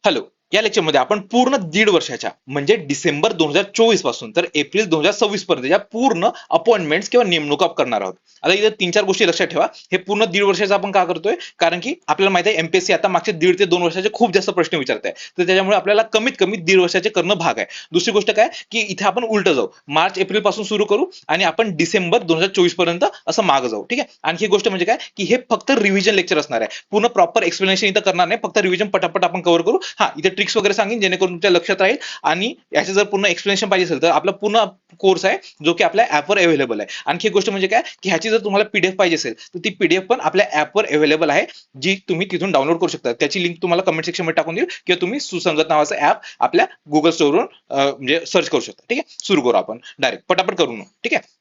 Hello. या लेक्चरमध्ये आपण पूर्ण 1.5 वर्षाच्या म्हणजे डिसेंबर 2024 पासून तर एप्रिल 2026 पर्यंत पूर्ण अपॉइंटमेंट्स किंवा नेमणुका करणार आहोत. आता इथे 3-4 गोष्टी लक्षात ठेवा. हे पूर्ण 1.5 वर्षाचं आपण का करतोय? कारण की आपल्याला माहिती आहे एमपीएससी आता मागचे 1.5 ते 2 वर्षाचे खूप जास्त प्रश्न विचारत आहे. तर त्याच्यामुळे आपल्याला कमीत कमी 1.5 वर्षाचे करणं भाग आहे. दुसरी गोष्ट काय की इथे आपण उलट जाऊ. मार्च एप्रिल पासून सुरू करू आणि आपण डिसेंबर 2024 पर्यंत असं मागे जाऊ. ठीक आहे. आणखी एक गोष्ट म्हणजे काय की हे फक्त रिव्हिजन लेक्चर असणार आहे. पूर्ण प्रॉपर एक्सप्लेनेशन इथं करणार नाही. फक्त रिव्हिजन पटापट आपण कव्हर करू. हा, इथे ट्रिक्स वगैरे सांगेन जेणेकरून तुमच्या लक्षात राहील. आणि याचे जर पूर्ण एक्सप्लेनेशन पाहिजे असेल तर आपला पूर्ण कोर्स आहे जो की आपल्या ऍपवर अवेलेबल आहे. आणखी एक गोष्ट म्हणजे काय की ह्याची जर तुम्हाला पीडीएफ पाहिजे असेल तर ती पीडीएफ पण आपल्या ऍपवर अवेलेबल आहे, जी तुम्ही तिथून डाउनलोड करू शकता. त्याची लिंक तुम्हाला कमेंट सेक्शन मध्ये टाकून देईल किंवा तुम्ही सुसंगत नावाचं ऍप आपल्या गुगल स्टोरवरून म्हणजे सर्च करू शकता. ठीक आहे. सुरू करू आपण डायरेक्ट पटापट करून. ठीक आहे.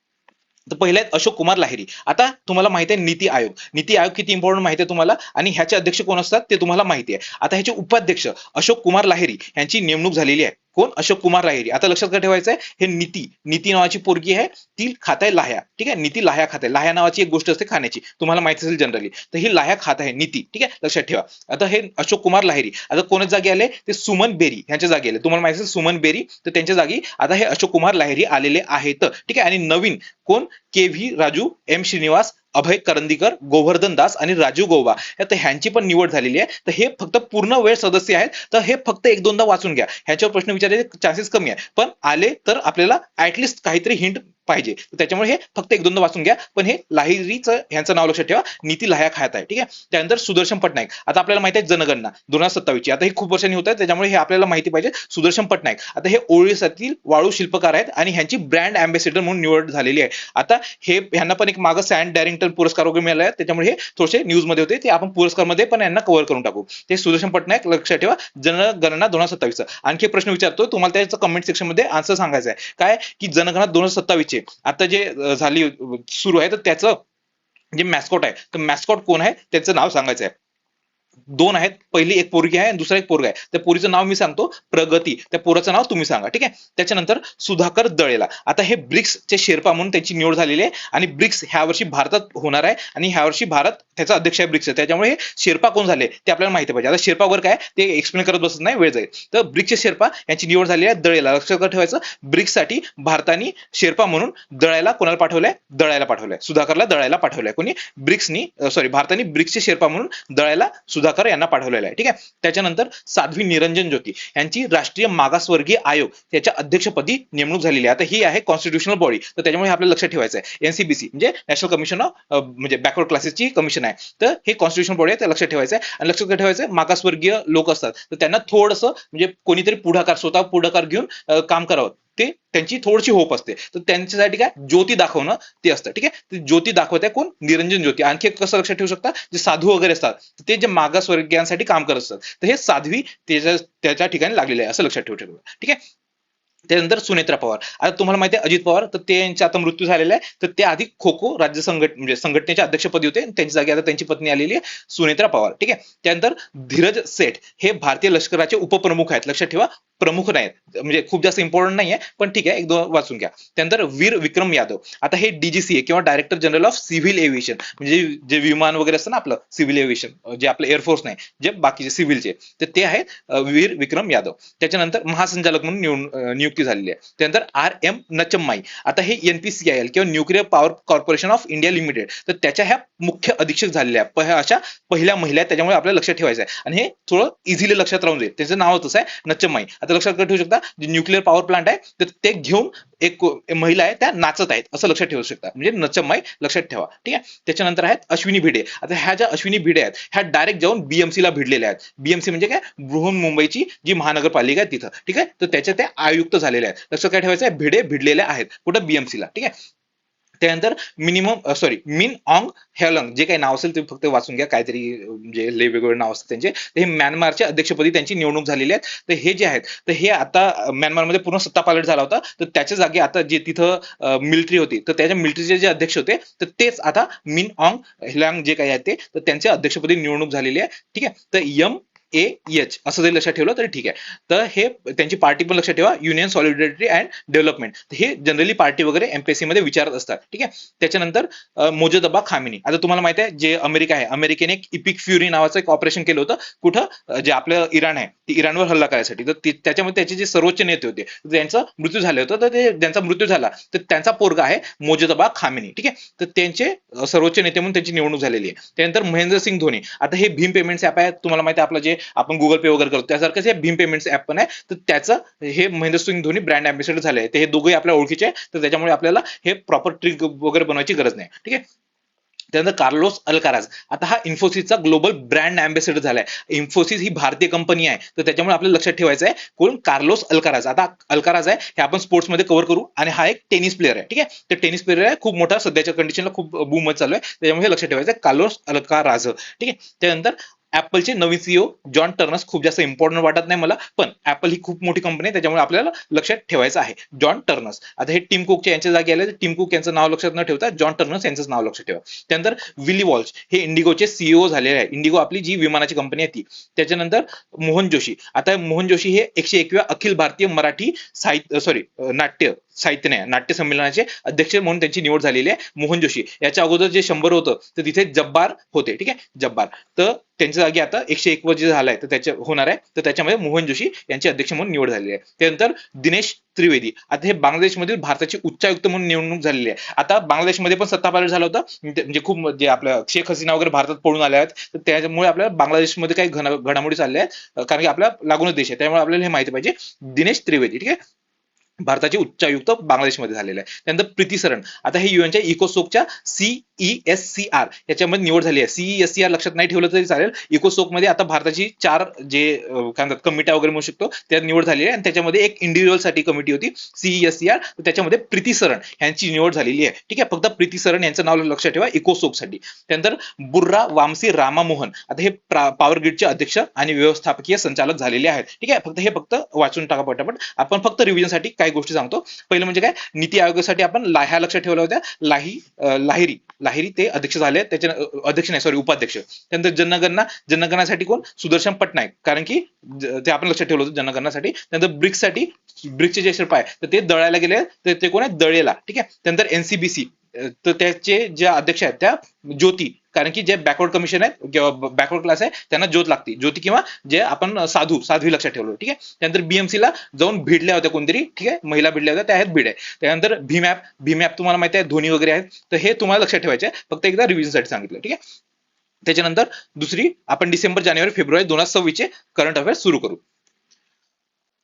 तर पहिले आहेत अशोक कुमार लाहिरी. आता तुम्हाला माहिती आहे नीती आयोग. नीती आयोग किती इम्पॉर्टंट माहिती आहे तुम्हाला आणि ह्याचे अध्यक्ष कोण असतात ते तुम्हाला माहिती आहे. आता ह्याचे उपाध्यक्ष अशोक कुमार लाहिरी यांची नेमणूक झालेली आहे. कोण? अशोक कुमार लाहिरी. आता लक्षात काय ठेवायचं आहे, हे नीती नावाची पोरगी आहे, ती खात आहे लाह्या. ठीक आहे. नीती लाह्या खात आहे. लाह्या नावाची एक गोष्ट असते खाण्याची, तुम्हाला माहिती असेल जनरली. तर ही लाह्या खात आहे नीती. ठीक आहे, लक्षात ठेवा. आता हे अशोक कुमार लाहिरी आता कोणाच्या जागी आले? ते सुमन बेरी यांच्या जागी आले. तुम्हाला माहिती असेल सुमन बेरी, तर त्यांच्या जागी आता हे अशोक कुमार लाहिरी आलेले आहेत. ठीक आहे. आणि नवीन कोण? K V Raju, M Srinivas, Abhay Karandikar, Govardhan Das आणि राजीव गौबा तर ह्यांची पण निवड झालेली आहे. तर हे फक्त पूर्ण वेळ सदस्य आहेत. तर हे फक्त 1-2दा वाचून घ्या. ह्याच्यावर प्रश्न विचारायचे चान्सेस कमी आहे, पण आले तर आपल्याला ऍटलिस्ट काहीतरी हिंट पाहिजे. त्याच्यामुळे हे फक्त 1-2दा वाचून घ्या. पण हे लाहिरीचं ह्यांचं नाव लक्षात ठेवा, नीती लाह्या खात आहे. ठीक आहे. त्यानंतर सुदर्शन पटनायक. आता आपल्याला माहिती आहे जनगणना 2027 ची. आता हे खूप वर्षांनी होत आहे, त्याच्यामुळे हे आपल्याला माहिती पाहिजे. सुदर्शन पटनायक आता हे ओडिशातील वाळू शिल्पकार आहेत आणि ह्यांची ब्रँड अँबॅसेडर म्हणून निवड झालेली आहे. आता हे ह्यांना पण एक मागं सॅन डॅरिंग्टन पुरस्कार वगैरे मिळाला आहे, त्याच्यामुळे हे थोडेसे न्यूज मध्ये होते. ते आपण पुरस्कारमध्ये पण यांना कव्हर करून टाकू. ते सुदर्शन पटनायक लक्षात ठेवा, जनगणना 2027. आणखी एक प्रश्न विचारतो तुम्हाला, त्याचं कमेंट सेक्शन मध्ये आन्सर सांगायचं आहे. काय की जनगणना 2027 चे आता जे झाली सुरू आहे, तर त्याचं जे मॅस्कॉट आहे, तर मॅस्कॉट कोण आहे त्याचं नाव सांगायचं आहे. 2 आहेत. पहिली एक पोरगी आहे आणि दुसरा एक पोरगा आहे. त्या पोरीचं नाव मी सांगतो, प्रगती. त्या पोराचं नाव तुम्ही सांगा. ठीक आहे. त्याच्यानंतर सुधाकर दळेला. आता हे ब्रिक्सचे शेर्पा म्हणून त्यांची निवड झालेली आहे आणि ब्रिक्स ह्या वर्षी भारतात होणार आहे आणि ह्या वर्षी भारत त्याचा अध्यक्ष आहे ब्रिक्स. त्याच्यामुळे हे शेर्पा कोण झाले ते आपल्याला माहिती पाहिजे. आता शेर्पा वगैरे काय ते एक्सप्लेन करत बसत नाही, वेळ जाईल. तर ब्रिक्सचे शेर्पा यांची निवड झालेली आहे दळेला. लक्षात ठेवायचं, ब्रिक्ससाठी भारताने शेर्पा म्हणून दळायला कोणाला पाठवलंय? दळायला पाठवलंय. सुधाकरला दळायला पाठवलंय. कोणी? ब्रिक्सनी भारताने ब्रिक्सचे शेर्पा म्हणून दळायला सुधाकर यांना पाठवलेला आहे. ठीक आहे. त्याच्यानंतर साध्वी निरंजन ज्योती यांची राष्ट्रीय मागासवर्गीय आयोग त्याच्या अध्यक्षपदी नेमणूक झालेली आहे. आता ही आहे कॉन्स्टिट्युशनल बॉडी, तर त्याच्यामुळे आपल्याला लक्षात ठेवायचं आहे एनसीबीसी म्हणजे नॅशनल कमिशन ऑफ म्हणजे बॅकवर्ड क्लासेसची कमिशन आहे. तर हे कॉन्स्टिट्युशनल बॉडी आहे, ते लक्षात ठेवायचं आहे. आणि लक्षात ठेवायचं मागासवर्गीय लोक असतात तर त्यांना थोडंसं म्हणजे कोणीतरी स्वतः पुढाकार घेऊन काम करावं, ते त्यांची थोडीशी होप असते. तर त्यांच्यासाठी काय ज्योती दाखवणं ते असतं. ठीक आहे. ज्योती दाखवत आहे कोण? निरंजन ज्योती. आणखी कसं लक्षात ठेवू शकता, जे साधू वगैरे असतात ते जे मागासवर्गीयांसाठी काम करत असतात, तर हे साध्वी त्याच्या ठिकाणी लागलेले आहे असं लक्षात ठेवू शकतो. ठीक आहे. त्यानंतर सुनेत्रा पवार. आता तुम्हाला माहिती आहे अजित पवार, तर त्यांचा आता मृत्यू झालेला आहे. तर ते आधी खो खो राज्य म्हणजे संघटनेच्या अध्यक्षपदी होते. त्यांची जागी आता त्यांची पत्नी आलेली आहे सुनेत्रा पवार. ठीक आहे. त्यानंतर धीरज सेठ हे भारतीय लष्कराचे उपप्रमुख आहेत. लक्षात ठेवा, प्रमुख नाहीत, म्हणजे खूप जास्त इम्पॉर्टंट नाही आहे, पण ठीक आहे, 1-2 वाचून घ्या. त्यानंतर वीर विक्रम यादव. आता हे डीजीसीए किंवा director general of civil aviation म्हणजे जे विमान वगैरे असतं ना आपलं सिव्हिल एव्हिएशन, जे आपलं एअरफोर्स नाही, जे बाकीचे सिव्हिलचे, तर ते आहेत वीर विक्रम यादव. त्याच्यानंतर महासंचालक म्हणून नियुक्ती झालेली आहे. त्यानंतर आर एम नचम्माई. आता हे एनपीसीआयएल किंवा nuclear power corporation of India limited, तर त्याच्या ह्या मुख्य अधीक्षक झालेल्या अशा पहिल्या महिला आहेत. त्याच्यामुळे आपल्याला लक्षात ठेवायचं आहे आणि हे थोडं इझिली लक्षात राहून जाईल. त्याचं नाव तसं आहे नचम्माई. आता लक्षात ठेवू शकता, जे न्यूक्लिअर पॉवर प्लांट आहे तर ते घेऊन एक महिला आहे त्या नाचत आहेत असं लक्षात ठेवू शकता, म्हणजे नचम्माई लक्षात ठेवा. ठीक आहे. त्याच्यानंतर आहेत अश्विनी भिडे. आता ह्या ज्या अश्विनी भिडे आहेत ह्या डायरेक्ट जाऊन बीएमसी ला भिडलेल्या आहेत. बीएमसी म्हणजे काय? बृहन्मुंबईची जी महानगरपालिका आहे तिथं. ठीक आहे. तर त्याच्या त्या आयुक्त झालेल्या आहेत. लक्षात काय ठेवायचं आहे, भिडे भिडलेल्या आहेत कुठं? बीएमसी ला. ठीक आहे. त्यानंतर मिन ऑंग हेलंग, जे काही नाव असेल ते फक्त वाचून घ्या, काहीतरी म्हणजे वेगवेगळे नाव असतात त्यांचे. हे म्यानमारच्या अध्यक्षपदी त्यांची निवडणूक झालेली आहे. तर हे जे आहेत तर हे आता म्यानमारमध्ये पूर्ण सत्तापालट झाला होता, तर त्याच्या जागी आता जे तिथं मिलिटरी होती तर त्याच्या मिलिटरीचे जे अध्यक्ष होते तर तेच आता मिन ऑंग हेलंग जे काही आहेत ते, तर त्यांच्या अध्यक्षपदी निवडणूक झालेली आहे. ठीक आहे. तर एच असं जरी लक्षात ठेवलं तरी ठीक आहे. तर हे त्यांची पार्टी पण लक्षात ठेवा, युनियन सॉलिडॅरिटी अँड डेव्हलपमेंट. हे जनरली पार्टी वगैरे एमपीएससी मध्ये विचारत असतात. ठीक आहे. त्याच्यानंतर मोजतबा खामिनी. आता तुम्हाला माहिती आहे जे अमेरिका आहे, अमेरिकेने एक इपिक फ्युरी नावाचं एक ऑपरेशन केलं होतं कुठं? जे आपलं इराण आहे इराणवर हल्ला करायसाठी. तर त्याच्यामध्ये त्याचे जे सर्वोच्च नेते होते त्यांचा मृत्यू झाले होतं, तर ते ज्यांचा मृत्यू झाला तर त्यांचा पोरगा आहे मोजतबा खामेनी. ठीक आहे, तर त्यांचे सर्वोच्च नेते म्हणून त्यांची निवडणूक झालेली आहे. त्यानंतर महेंद्रसिंग धोनी, आता हे भीम पेमेंट्स ऍप आहे, तुम्हाला माहिती आहे आपलं जे आपण गुगल पे वगैरे करतो त्यासारखंच हे भीम पेमेंट्स ऍप पण आहे. तर त्याचं हे महेंद्रसिंग धोनी ब्रँड अँबॅसेडर झाले आहे. ते हे दोघंही आपल्या ओळखीचे आहे, तर त्याच्यामुळे आपल्याला हे प्रॉपर ट्रिक वगैरे बनवायची गरज नाही. ठीक आहे, त्यानंतर कार्लोस अल्काराज, आता हा इन्फोसिसचा ग्लोबल ब्रँड अँबॅसेडर झालाय. इन्फोसिस ही भारतीय कंपनी आहे, तर त्याच्यामुळे आपल्याला लक्षात ठेवायचं आहे कोण, कार्लोस अल्काराज. आता अल्काराज आहे हे आपण स्पोर्ट्समध्ये कव्हर करू, आणि हा एक टेनिस प्लेअर आहे. ठीक आहे, तर टेनिस प्लेअर आहे, खूप मोठा सध्याच्या कंडिशनला खूप बूम चालू आहे, त्याच्यामुळे हे लक्षात ठेवायचं आहे कार्लोस अल्काराज. ठीक आहे, त्यानंतर ऍपलचे नवीन सीईओ जॉन टर्नर्स, खूप जास्त इम्पॉर्टंट वाटत नाही मला, पण ऍपल ही खूप मोठी कंपनी आहे त्याच्यामुळे आपल्याला लक्षात ठेवायचं आहे जॉन टर्नर्स. आता हे टिम कुकच्या यांच्या जागी आले, टिम कुक यांचं नाव लक्षात न ठेवता जॉन टर्नर्स यांचं नाव लक्षात ठेवा. त्यानंतर विली वॉल्श हे इंडिगोचे सीईओ झालेले आहे. इंडिगो आपली जी विमानाची कंपनी आहे ती. त्याच्यानंतर मोहन जोशी, आता मोहन जोशी हे 101व्या अखिल भारतीय मराठी साहित्य नाट्य संमेलनाचे अध्यक्ष म्हणून त्यांची निवड झालेली आहे. मोहन जोशी याच्या अगोदर जे 100 होतं तर तिथे जब्बार होते. ठीक आहे, जब्बार, तर त्यांच्या जागी आता 101 वर जे झालंय तर त्याच्या होणार आहे, तर त्याच्यामध्ये मोहन जोशी यांची अध्यक्ष म्हणून निवड झालेली आहे. त्यानंतर दिनेश त्रिवेदी, आता हे बांगलादेशमधील भारताचे उच्चायुक्त म्हणून निवडणूक झालेली आहे. आता बांगलादेशमध्ये पण सत्तापालट झालं होतं, म्हणजे खूप जे आपल्या शेख हसीना वगैरे भारतात पळून आल्या आहेत, तर त्यामुळे आपल्याला बांगलादेशमध्ये काही घडामोडी चालल्या आहेत, कारण की आपला लागूनच देश आहे, त्यामुळे आपल्याला हे माहिती पाहिजे. दिनेश त्रिवेदी, ठीक आहे, भारताचे उच्चायुक्त बांगलादेशमध्ये झालेले आहे. त्यानंतर प्रीती सरण, आता हे युएनच्या इकोसोकच्या CESCR याच्यामध्ये निवड झाली आहे. CESCR लक्षात नाही ठेवलं तरी चालेल. इकोसोक मध्ये आता भारताची 4 जे काय म्हणतात कमिट्या वगैरे म्हणू शकतो त्यात निवड झालेली आहे, आणि त्याच्यामध्ये एक इंडिव्हिज्युअल साठी कमिटी होती CESCR, त्याच्यामध्ये प्रीती सरण यांची निवड झालेली आहे. ठीक आहे, फक्त प्रीती सरण यांचं नाव लक्षात ठेवा इकोसोक साठी. त्यानंतर बुर्रा वामसी रामामोहन, आता हे पॉवर ग्रिडचे अध्यक्ष आणि व्यवस्थापकीय संचालक झालेले आहेत. ठीक आहे, हे फक्त वाचून टाका पटापट. आपण फक्त रिव्हिजन साठी काही गोष्टी सांगतो. पहिलं म्हणजे काय, नीती आयोगासाठी आपण लाह्या लक्षात ठेवल्या होत्या. लाहिरी ते अध्यक्ष झाले, त्याच्या अध्यक्ष नाही सॉरी उपाध्यक्ष. त्यानंतर जनगणनासाठी कोण, सुदर्शन पटनायक, कारण की ते आपण लक्षात ठेवलं होतं जनगणनासाठी. त्यानंतर ब्रिक्सचे जे शिल्प आहे तर ते दळायला गेले, तर ते कोण आहे, दळेला. ठीक आहे, त्यानंतर NCBC, तर त्याचे जे अध्यक्ष आहेत त्या ज्योती, कारण की जे बॅकवर्ड कमिशन आहे किंवा बॅकवर्ड क्लास आहे त्यांना ज्योत लागते, ज्योती किंवा जे आपण साध्वी लक्षात ठेवलं. ठीक आहे, त्यानंतर BMC ला जाऊन भिडल्या होत्या कोणतरी, ठीक आहे, महिला भिडल्या होत्या, त्या आहेत भिड आहे. त्यानंतर भीम ऍप तुम्हाला माहिती आहे धोनी वगैरे आहेत, तर हे तुम्हाला लक्षात ठेवायचे आहे, फक्त एकदा रिव्हिजन साठी सांगितलं. ठीक आहे, त्याच्यानंतर दुसरी आपण डिसेंबर जानेवारी फेब्रुवारी 2026 चे करंट अफेअर्स सुरू करू.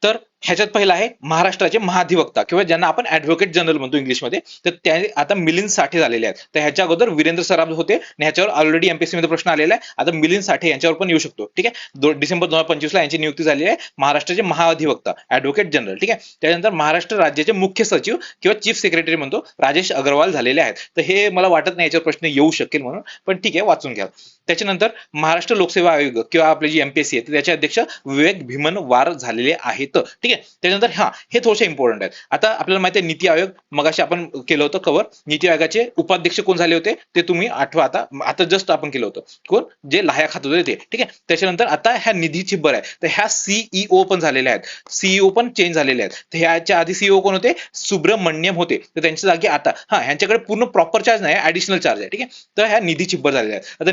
तर ह्याच्यात पहिला आहे महाराष्ट्राचे महाधिवक्ता किंवा ज्यांना आपण ऍडव्होकेट जनरल म्हणतो इंग्लिशमध्ये, तर त्या आता मिलिंद साठे झालेले आहेत. तर ह्याच्या अगोदर वीरेंद्र सराफ होते, आणि ह्याच्यावर ऑलरेडी MPSC मध्ये प्रश्न आलेला आहे. आता मिलिंद साठे यांच्यावर पण येऊ शकतो. ठीक आहे, डिसेंबर 2025 ला यांची नियुक्ती झाली आहे महाराष्ट्राचे महाधिवक्ता ऍडव्होकेट जनरल. ठीक आहे, त्यानंतर महाराष्ट्र राज्याचे मुख्य सचिव किंवा चीफ सेक्रेटरी म्हणतो राजेश अग्रवाल झालेले आहेत. तर हे मला वाटत नाही याच्यावर प्रश्न येऊ शकेल म्हणून, पण ठीक आहे वाचून घ्या. त्याच्यानंतर महाराष्ट्र लोकसेवा आयोग किंवा आपली जी MPSC आहे त्याचे अध्यक्ष विवेक भीमनवार झालेले आहेत. ठीक आहे, त्याच्यानंतर हे थोडेसे इम्पॉर्टंट आहेत. आता आपल्याला माहिती आहे नीती आयोग, मगाशी आपण केलं होतं कव्हर. नीती आयोगाचे उपाध्यक्ष कोण झाले होते ते तुम्ही आठवा, आता जस्ट आपण केलं होतं, कोण, जे लाह्या खात होते ते. ठीक आहे, त्याच्यानंतर आता ह्या निधी चिब्बर आहे, तर ह्या CEO पण झालेल्या आहेत, CEO पण चेंज झालेले आहेत. तर ह्याच्या आधी CEO कोण होते, सुब्रमण्यम होते, तर त्यांच्या जागी आता ह्यांच्याकडे पूर्ण प्रॉपर चार्ज नाही, ऍडिशनल चार्ज आहे. ठीक आहे, तर ह्या निधी चिब्बर झालेल्या आहेत. आता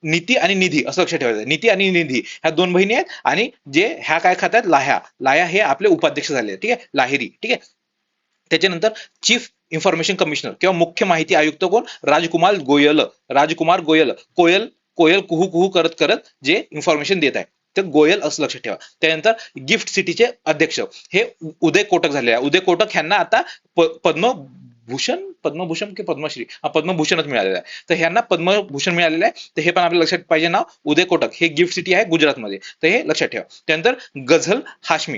नीती आणि निधी असं लक्षात ठेवायचं, नीती आणि निधी ह्या दोन बहिणी आहेत, आणि जे ह्या काय खात्यात, लाह्या हे आपले उपाध्यक्ष झाले. ठीक आहे, लाहिरी. ठीक आहे, त्याच्यानंतर चीफ इन्फॉर्मेशन कमिशनर किंवा मुख्य माहिती आयुक्त कोण, राजकुमार गोयल. कोयल कुहू कुहू करत करत जे इन्फॉर्मेशन देत आहे, तर गोयल असं लक्षात ठेवा. त्यानंतर गिफ्ट सिटीचे अध्यक्ष हे उदय कोटक झाले आहे. उदय कोटक ह्यांना आता पद्मभूषण की पद्मश्री, पद्मभूषणच मिळालेला आहे, तर ह्यांना पद्मभूषण मिळालेलं आहे. तर हे पण आपल्या लक्षात पाहिजे नाव, उदय कोटक, हे गिफ्ट सिटी आहे गुजरातमध्ये, तर हे लक्षात ठेवा. त्यानंतर गझला हाशमी,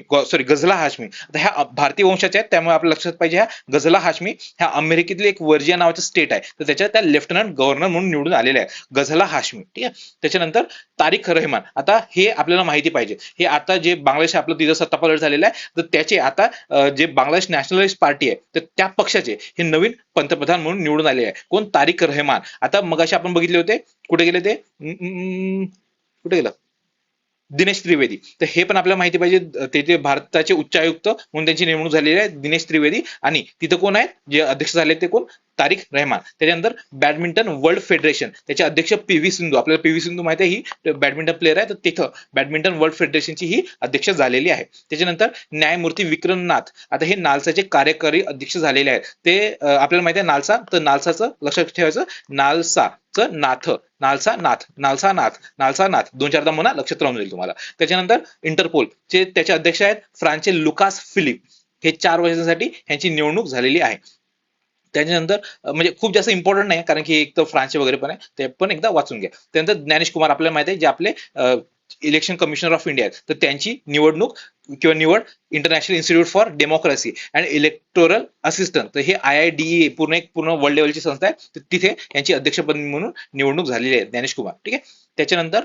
आता ह्या भारतीय वंशाच्या आहेत, त्यामुळे आपल्या लक्षात पाहिजे ह्या गझला हाशमी ह्या अमेरिकेतील एक वर्जिया नावाचं स्टेट आहे, तर त्याच्या त्या लेफ्टनंट गव्हर्नर म्हणून निवडून आलेले आहे गझला हाशमी. ठीक आहे, त्याच्यानंतर तारिक रहमान, आता हे आपल्याला माहिती पाहिजे, हे आता जे बांगलादेश आपलं तिथं सत्तापालट झालेलं आहे, तर त्याचे आता जे बांगलादेश नॅशनलिस्ट पार्टी आहे तर त्या पक्षाचे हे नवीन पंतप्रधान म्हणून निवडून आले आहे, कोण, तारिक रहमान. आता मगाशी आपण बघितले होते, कुठे गेले ते, कुठे गेलं, दिनेश त्रिवेदी, तर हे पण आपल्याला माहिती पाहिजे, ते भारताचे उच्चायुक्त म्हणून त्यांची नेमणूक झालेली आहे दिनेश त्रिवेदी. आणि तिथं कोण आहेत जे अध्यक्ष झाले ते कोण, तारिक रहमान. त्याच्यानंतर बॅडमिंटन वर्ल्ड फेडरेशन, त्याचे अध्यक्ष पी.व्ही. सिंधू, आपल्याला पी.व्ही. सिंधू माहिती आहे, ही बॅडमिंटन प्लेअर आहे, तर तिथं बॅडमिंटन वर्ल्ड फेडरेशनची ही अध्यक्ष झालेली आहे. त्याच्यानंतर न्यायमूर्ती विक्रम नाथ, आता हे नालसाचे कार्यकारी अध्यक्ष झालेले आहेत. ते आपल्याला माहिती आहे नालसा, तर नालसाचं लक्षात ठेवायचं, नालसा नाथ, नालसा नाथ, नालसा नाथ, नालसा नाथ, दोन चारदा म्हणा, लक्षात राहून जाईल तुम्हाला. त्याच्यानंतर इंटरपोल चे त्याचे अध्यक्ष आहेत फ्रान्सचे लुकास फिलिप, हे 4 वर्षांसाठी यांची निवडणूक झालेली आहे. त्याच्यानंतर म्हणजे खूप जास्त इम्पॉर्टंट नाही, कारण की एक तर फ्रान्सचे वगैरे पण आहे, ते पण एकदा वाचून घ्या. त्यानंतर ज्ञानेश कुमार आपल्याला माहिती आहे, जे आपले इलेक्शन कमिशनर ऑफ इंडिया आहेत, तर त्यांची निवडणूक किंवा निवड international institute for democracy and electoral assistant, तर हे IIDA पूर्ण वर्ल्ड लेवलची संस्था आहे, तर तिथे यांची अध्यक्षपद म्हणून निवडणूक झालेली आहे ज्ञानेश कुमार. ठीक आहे. त्याच्यानंतर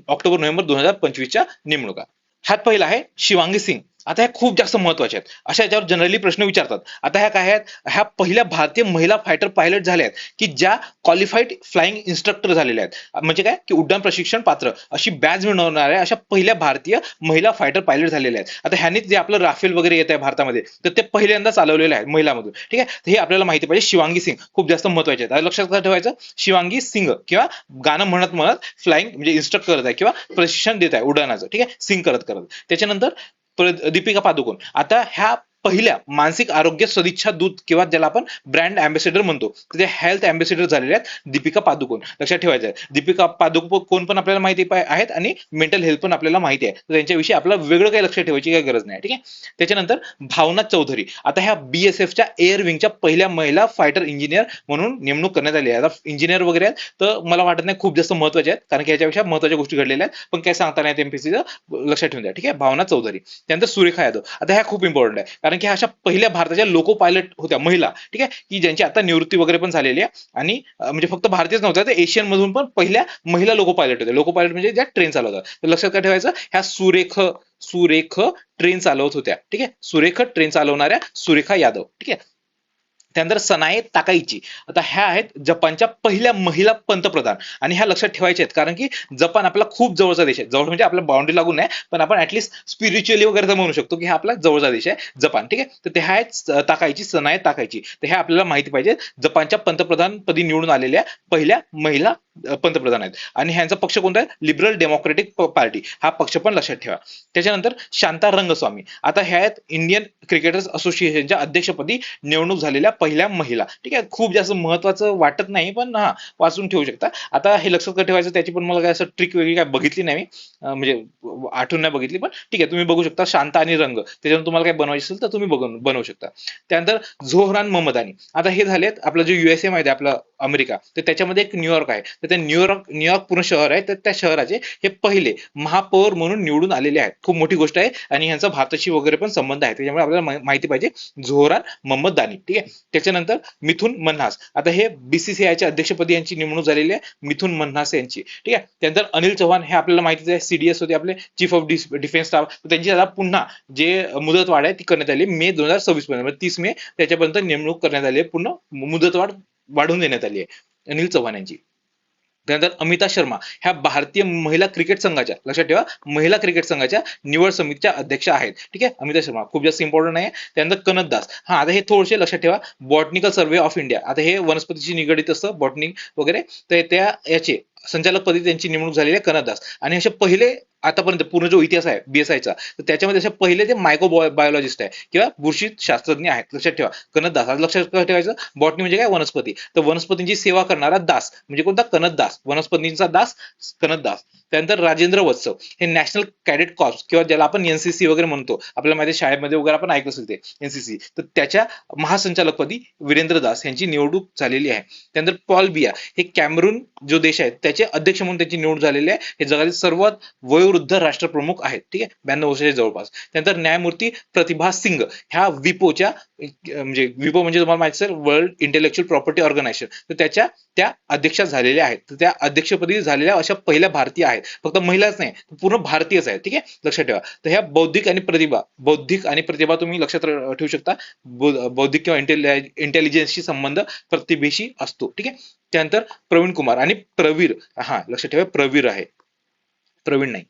ऑक्टोबर-नोव्हेंबर 2025च्या नेमणुका. ह्यात पहिला आहे शिवांगी सिंग. आता ह्या खूप जास्त महत्वाच्या आहेत, अशा याच्यावर जनरली प्रश्न विचारतात. आता ह्या काय आहेत, ह्या पहिल्या भारतीय महिला फायटर पायलट झाल्या आहेत, की ज्या क्वालिफाईड फ्लाइंग इन्स्ट्रक्टर झालेल्या आहेत. म्हणजे काय, की उड्डाण प्रशिक्षण पात्र अशी बॅच मिळवणाऱ्या अशा पहिल्या भारतीय महिला फायटर पायलट झालेल्या आहेत. आता ह्यांनी जे आपलं राफेल वगैरे येत आहे भारतामध्ये, तर ते पहिल्यांदा चालवलेलं आहे महिलामधून. ठीक आहे. तर हे आपल्याला माहिती पाहिजे. शिवांगी सिंग खूप जास्त महत्वाचे आहेत, लक्षात काय ठेवायचं, शिवांगी सिंग किंवा गाणं म्हणत म्हणत फ्लाइंग म्हणजे इन्स्ट्रक्ट करत आहे किंवा प्रशिक्षण देत आहे उड्डाणाचं. ठीक आहे, सिंग करत करत. त्याच्यानंतर दीपिका पादुकोण, आता ह्या पहिल्या मानसिक आरोग्य सदिच्छा दूत किंवा ज्याला आपण ब्रँड अँबॅसेडर म्हणतो, तर ते हेल्थ अँबॅसेडर झालेले आहेत दीपिका पादुकोण. लक्षात ठेवायचं आहे, दीपिका पादुकोण पण आपल्याला माहिती आहेत आणि मेंटल हेल्थ पण आपल्याला माहिती आहे, तर त्यांच्याविषयी आपल्याला वेगळं काही लक्षात ठेवायची काही गरज नाही. ठीक आहे. त्याच्यानंतर भावना चौधरी, आता ह्या BSFच्या एअर विंगच्या पहिल्या महिला फायटर इंजिनियर म्हणून नेमणूक करण्यात आली आहे. आता इंजिनियर वगैरे आहेत, तर मला वाटत नाही खूप जास्त महत्वाचे आहेत, कारण की याच्यापेक्षा महत्वाच्या गोष्टी घडलेल्या आहेत, पण काय सांगता नाही MPSCचं, लक्षात ठेवून द्या. ठीक आहे. भावना चौधरी. त्यानंतर सुरेखा यादव, आता ह्या खूप इम्पॉर्टंट आहे, कारण की अशा पहिल्या भारताच्या लोको पायलट होत्या महिला. ठीक आहे, की ज्यांची आता निवृत्ती वगैरे पण झालेली आहे. आणि म्हणजे फक्त भारतीयच नव्हत्या, तर एशियन मधून पण पहिल्या महिला लोको पायलट होत्या. लोको पायलट म्हणजे ज्या ट्रेन चालवतात. तर लक्षात काय ठेवायचं, ह्या सुरेख ट्रेन चालवत होत्या. ठीक आहे, सुरेख ट्रेन चालवणाऱ्या सुरेखा यादव. ठीक आहे. त्यानंतर सनाए ताकाईची, आता ह्या आहेत जपानच्या पहिल्या महिला पंतप्रधान, आणि ह्या लक्षात ठेवायच्या आहेत, कारण की जपान आपला खूप जवळचा देश आहे. जवळ म्हणजे आपल्या बाउंड्री लागून नाही, पण आपण ऍटलीस्ट स्पिरिच्युअली वगैरे तर म्हणू शकतो की हा आपला जवळचा देश आहे जपान. ठीक आहे. तर ते आहेत ताकाईची, सनाए ताकाईची. तर हे आपल्याला माहिती पाहिजे, जपानच्या पंतप्रधान पदी निवडून आलेल्या पहिल्या महिला पंतप्रधान आहेत. आणि ह्यांचा पक्ष कोणता आहे, लिबरल डेमोक्रेटिक पार्टी, हा पक्ष पण लक्षात ठेवा. त्याच्यानंतर शांता रंगस्वामी, आता ह्या आहेत इंडियन क्रिकेटर्स असोसिएशनच्या अध्यक्षपदी निवडणूक झालेल्या पहिल्या महिला. ठीक आहे, खूप जास्त महत्वाचं वाटत नाही, पण हा वाचून ठेवू शकता. आता हे लक्षात ठेवायचं, त्याची पण मला काय असं ट्रिक वेगळी काय बघितली नाही, म्हणजे आठवून नाही बघितली, पण ठीक आहे, तुम्ही बघू शकता शांता आणि रंग, त्याच्यावर तुम्हाला काय बनवायचं असेल तर तुम्ही बनवू शकता. त्यानंतर झोहरान महमदानी, आता हे झालेत आपलं जे USA माहिती आहे आपलं अमेरिका, तर त्याच्यामध्ये एक न्यूयॉर्क आहे, तर ते न्यूयॉर्क पूर्ण शहर आहे, तर त्या शहराचे हे पहिले महापौर म्हणून निवडून आलेले आहेत. खूप मोठी गोष्ट आहे, आणि ह्यांचा भारताशी वगैरे पण संबंध आहे, त्याच्यामुळे आपल्याला माहिती पाहिजे झोहरान महमदानी. ठीक आहे. त्याच्यानंतर मिथुन मन्हास, आता हे BCCIच्या अध्यक्षपदी यांची नेमणूक झालेली आहे, मिथुन मन्हास यांची. ठीक आहे. त्यानंतर अनिल चव्हाण, हे आपल्याला माहितीच आहे, CDS होते आपले, चीफ ऑफ डिफेन्स स्टाफ, त्यांची आता पुन्हा जे मुदतवाढ आहे ती करण्यात आली मे 2026 पर्यंत, 30 मे त्याच्यापर्यंत नेमणूक करण्यात आली आहे, पूर्ण मुदतवाढ वाढवून देण्यात आली आहे अनिल चव्हाण यांची. त्यानंतर अमिता शर्मा, ह्या भारतीय महिला क्रिकेट संघाच्या, लक्षात ठेवा, महिला क्रिकेट संघाच्या निवड समितीच्या अध्यक्ष आहेत. ठीक आहे, अमिता शर्मा खूप जास्त इम्पॉर्टंट आहे. त्यानंतर कनत दास, हा आता हे थोडेसे लक्षात ठेवा, बॉटनिकल सर्व्हे ऑफ इंडिया, आता हे वनस्पतीशी निगडित असतं बॉटनिक वगैरे, तर त्या याचे संचालकपदी त्यांची नेमणूक झालेली आहे कनत दास. आणि असे पहिले आतापर्यंत पूर्ण जो इतिहास आहे BSIचा, तर त्याच्यामध्ये असे पहिले ते मायक्रो बायोलॉजिस्ट आहे किंवा बुरशी शास्त्रज्ञ आहेत. लक्षात ठेवा कनत दास. लक्षात ठेवायचं, बॉटनी म्हणजे काय, वनस्पती, तर वनस्पतींची सेवा करणारा दास म्हणजे कोणता, कनत दास, वनस्पतींचा दास कनत दास. त्यानंतर राजेंद्र वत्सव, हे नॅशनल कॅडेट कॉर्प्स किंवा ज्याला आपण NCC वगैरे म्हणतो, आपल्याला माहिती शाळेमध्ये वगैरे आपण ऐकलं असेल ते NCC, तर त्याच्या महासंचालकपदी वीरेंद्र दास यांची निवडणूक झालेली आहे. त्यानंतर पॉल बिया, हे कॅमेरून जो देश आहे त्याचे अध्यक्ष म्हणून त्यांची निवड झालेली आहे. हे जगातील सर्वात वयोवृद्ध राष्ट्रप्रमुख आहेत. ठीक आहे, 92 वर्षाच्या जवळपास. त्यानंतर न्यायमूर्ती प्रतिभा सिंग, ह्या विपोच्या, म्हणजे विपो म्हणजे तुम्हाला माहिती असेल, वर्ल्ड इंटेलेक्च्युअल प्रॉपर्टी ऑर्गनायझेशन, तर त्याच्या त्या अध्यक्षा झालेल्या आहेत. तर त्या अध्यक्षपदी झालेल्या अशा पहिल्या भारतीय आहेत, फक्त महिलाच नाही, पूर्ण भारतीयच आहेत. ठीक आहे, लक्षात ठेवा. तर ह्या बौद्धिक आणि प्रतिभा तुम्ही लक्षात ठेवू शकता, बौद्धिक किंवा इंटेलिजन्सशी संबंध प्रतिभेशी असतो. ठीक आहे. त्यानंतर प्रवीण कुमार आणि प्रवीर, हा लक्षात ठेवा, प्रवीर आहे, प्रवीण नाही,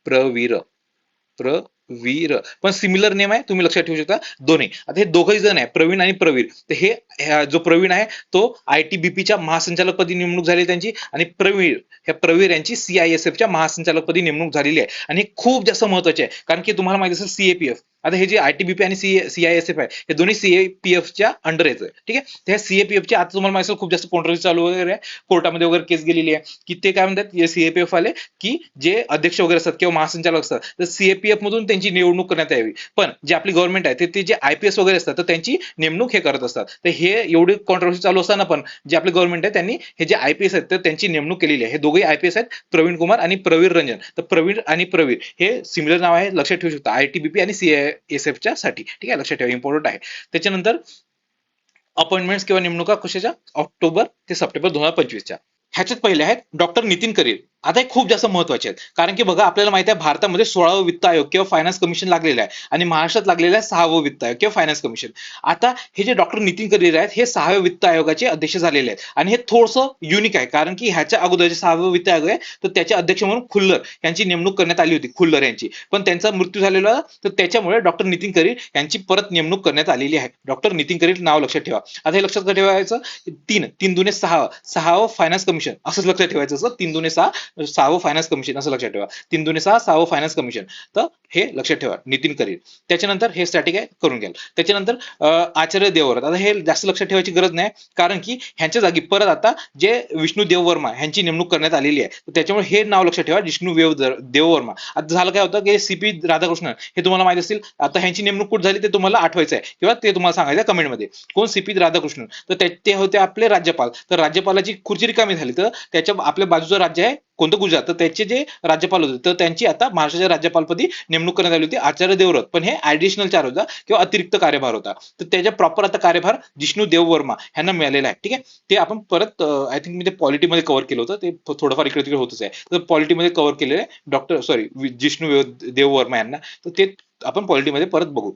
प्रवीर, प्रवीर पण सिमिलर नेम आहे, तुम्ही लक्षात ठेवू शकता दोन्ही. आता हे दोघही जण आहे, प्रवीण आणि प्रवीर. तर हे जो प्रवीण आहे तो ITBPच्या महासंचालकपदी नेमणूक झाली त्यांची, आणि प्रवीर, ह्या प्रवीर यांची CISFच्या महासंचालकपदी नेमणूक झालेली आहे. आणि हे खूप जास्त महत्वाचे आहे, कारण की तुम्हाला माहिती असेल CAPF, आता हे जे ITBP आणि CISF आहे हे दोन्ही CAPFच्या अंडर येतं. ठीक आहे. त्या CAPFची आता तुम्हाला माहिती असेल खूप जास्त कॉन्ट्रोवर्सी चालू वगैरे आहे, कोर्टामध्ये वगैरे केस गेलेली आहे, की ते काय म्हणतात CAPF वाले, की जे अध्यक्ष वगैरे असतात किंवा महासंचालक असतात तर CAPF मधून त्यांची निवडणूक करण्यात यावी. पण जे आपली गव्हर्नमेंट आहे ते जे IPS वगैरे असतात तर त्यांची नेमणूक हे करत असतात. तर हे एवढी कॉन्ट्रोवर्सी चालू असताना पण जे आपली गव्हर्नमेंट आहे त्यांनी हे जे IPS आहेत तर त्यांची नेमणूक केलेली आहे. हे दोघेही IPS आहेत, प्रवीण कुमार आणि प्रवीर रंजन. तर प्रवीण आणि प्रवीर हे सिमिलर नाव आहे, लक्षात ठेवू शकता ITBP आणि CISFच्या साठी. ठीक आहे, लक्षात ठेवा, इम्पॉर्टंट आहे. त्याच्यानंतर अपॉइंटमेंट्स किंवा नेमणुका कशाच्या, ऑक्टोबर ते सप्टेंबर 2025च्या. ह्याच्यात पहिले आहेत डॉक्टर नितीन करीर. आता हे खूप जास्त महत्वाचे आहेत, कारण की बघा आपल्याला माहिती आहे भारतामध्ये 16वं वित्त आयोग किंवा फायनान्स कमिशन लागलेलं आहे, आणि महाराष्ट्रात लागलेलं आहे 6वं वित्त आयोग किंवा फायनान्स कमिशन. आता हे जे डॉक्टर नितीन करीर आहेत हे 6व्या वित्त आयोगाचे अध्यक्ष झालेले आहेत, आणि हे थोडंसं युनिक आहे, कारण की ह्याच्या अगोदर जे 6वं वित्त आयोग आहे तर त्याचे अध्यक्ष म्हणून खुल्लर यांची नेमणूक करण्यात आली होती, खुल्लर यांची, पण त्यांचा मृत्यू झालेला, तर त्याच्यामुळे डॉक्टर नितीन करीर यांची परत नेमणूक करण्यात आलेली आहे. डॉक्टर नितीन करीर नाव लक्षात ठेवा. आता हे लक्षात ठेवायचं, 3 6 फायनान्स कमिशन असंच लक्षात ठेवायचं असं, 3 2 6 6वं फायनान्स कमिशन असं लक्षात ठेवा, 3 2 6 6वं फायनान्स कमिशन. तर हे लक्षात ठेवा नितीन करीर. त्याच्यानंतर हे स्टॅटिक आहे, करून घ्याल. त्याच्यानंतर आचार्य देवव्रत. आता हे जास्त लक्षात ठेवायची गरज नाही, कारण की ह्यांच्या जागी परत आता जे विष्णू देववर्मा ह्यांची नेमणूक करण्यात आलेली आहे, त्याच्यामुळे हे नाव लक्षात ठेवा, विष्णू देववर्मा. आता झालं काय होतं की CP राधाकृष्णन हे तुम्हाला माहिती असतील, आता ह्यांची नेमणूक कुठे झाली ते तुम्हाला आठवायचं आहे किंवा ते तुम्हाला सांगायचं कमेंटमध्ये, कोण CP राधाकृष्णन. तर ते होते आपले राज्यपाल. तर राज्यपालाची खुर्ची रिकामी झाली, तर त्याच्या आपल्या बाजूचं राज्य आहे कोणतं, गुजरात, तर त्याचे जे राज्यपाल होते तर त्यांची आता महाराष्ट्राच्या राज्यपालपदी नेमणूक करण्यात आली होती आचार्य देवव्रत. पण हे ऍडिशनल चार्ज होता किंवा अतिरिक्त कार्यभार होता, तर त्याच्या प्रॉपर आता कार्यभार जिष्णू देववर्मा यांना मिळालेला आहे. ठीक आहे, ते आपण परत आय थिंक मी ते पॉलिटीमध्ये कव्हर केलं होतं, ते थोडंफार इकडे तिकडे होतच आहे, तर पॉलिटीमध्ये कव्हर केलेलं आहे डॉक्टर जिष्णू देववर्मा यांना, तर ते आपण पॉलिटीमध्ये परत बघू.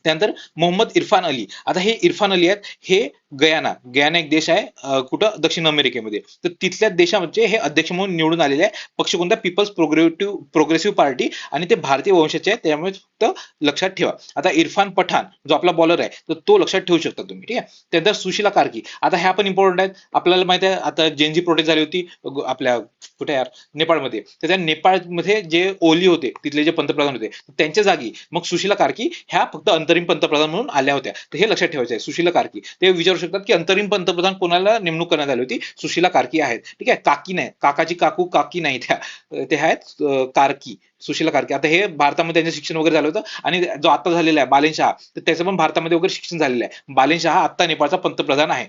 त्यानंतर मोहम्मद इरफान अली. आता हे इरफान अली आहेत, हे गयाना एक देश आहे कुठं, दक्षिण अमेरिकेमध्ये, तर तिथल्या देशामध्ये हे अध्यक्ष म्हणून निवडून आलेले आहे. पक्ष कोणता, पीपल्स प्रोग्रेसिव्ह पार्टी, आणि ते भारतीय वंशाचे आहे, त्यामुळे फक्त लक्षात ठेवा. आता इरफान पठाण जो आपला बॉलर आहे तर तो लक्षात ठेवू शकता तुम्ही. ठीक आहे. त्यानंतर सुशीला कार्की. आता ह्या पण इम्पॉर्टंट आहेत, आपल्याला माहिती आहे आता जेनजी प्रोटेस्ट झाली होती आपल्या कुठे यार, नेपाळमध्ये. तर त्या नेपाळमध्ये जे ओली होते तिथले जे पंतप्रधान होते त्यांच्या जागी मग सुशीला कार्की ह्या फक्त अंतरिम पंतप्रधान म्हणून आल्या होत्या. तर हे लक्षात ठेवायचं आहे, सुशीला कार्की. ते विचारू शकतात की अंतरिम पंतप्रधान कोणाला नेमणूक करण्यात आली होती, सुशीला कार्की आहेत. ठीक आहे, काकी नाही, काकाची काकू काकी नाही, ते आहेत कार्की, सुशीला कार्की. आता हे भारतामध्ये त्यांचं शिक्षण वगैरे झालं होतं, आणि जो आता झालेला आहे बालेन शहा, तर त्याचं पण भारतामध्ये वगैरे शिक्षण झालेलं आहे. बालेन शहा आता नेपाळचा पंतप्रधान आहे,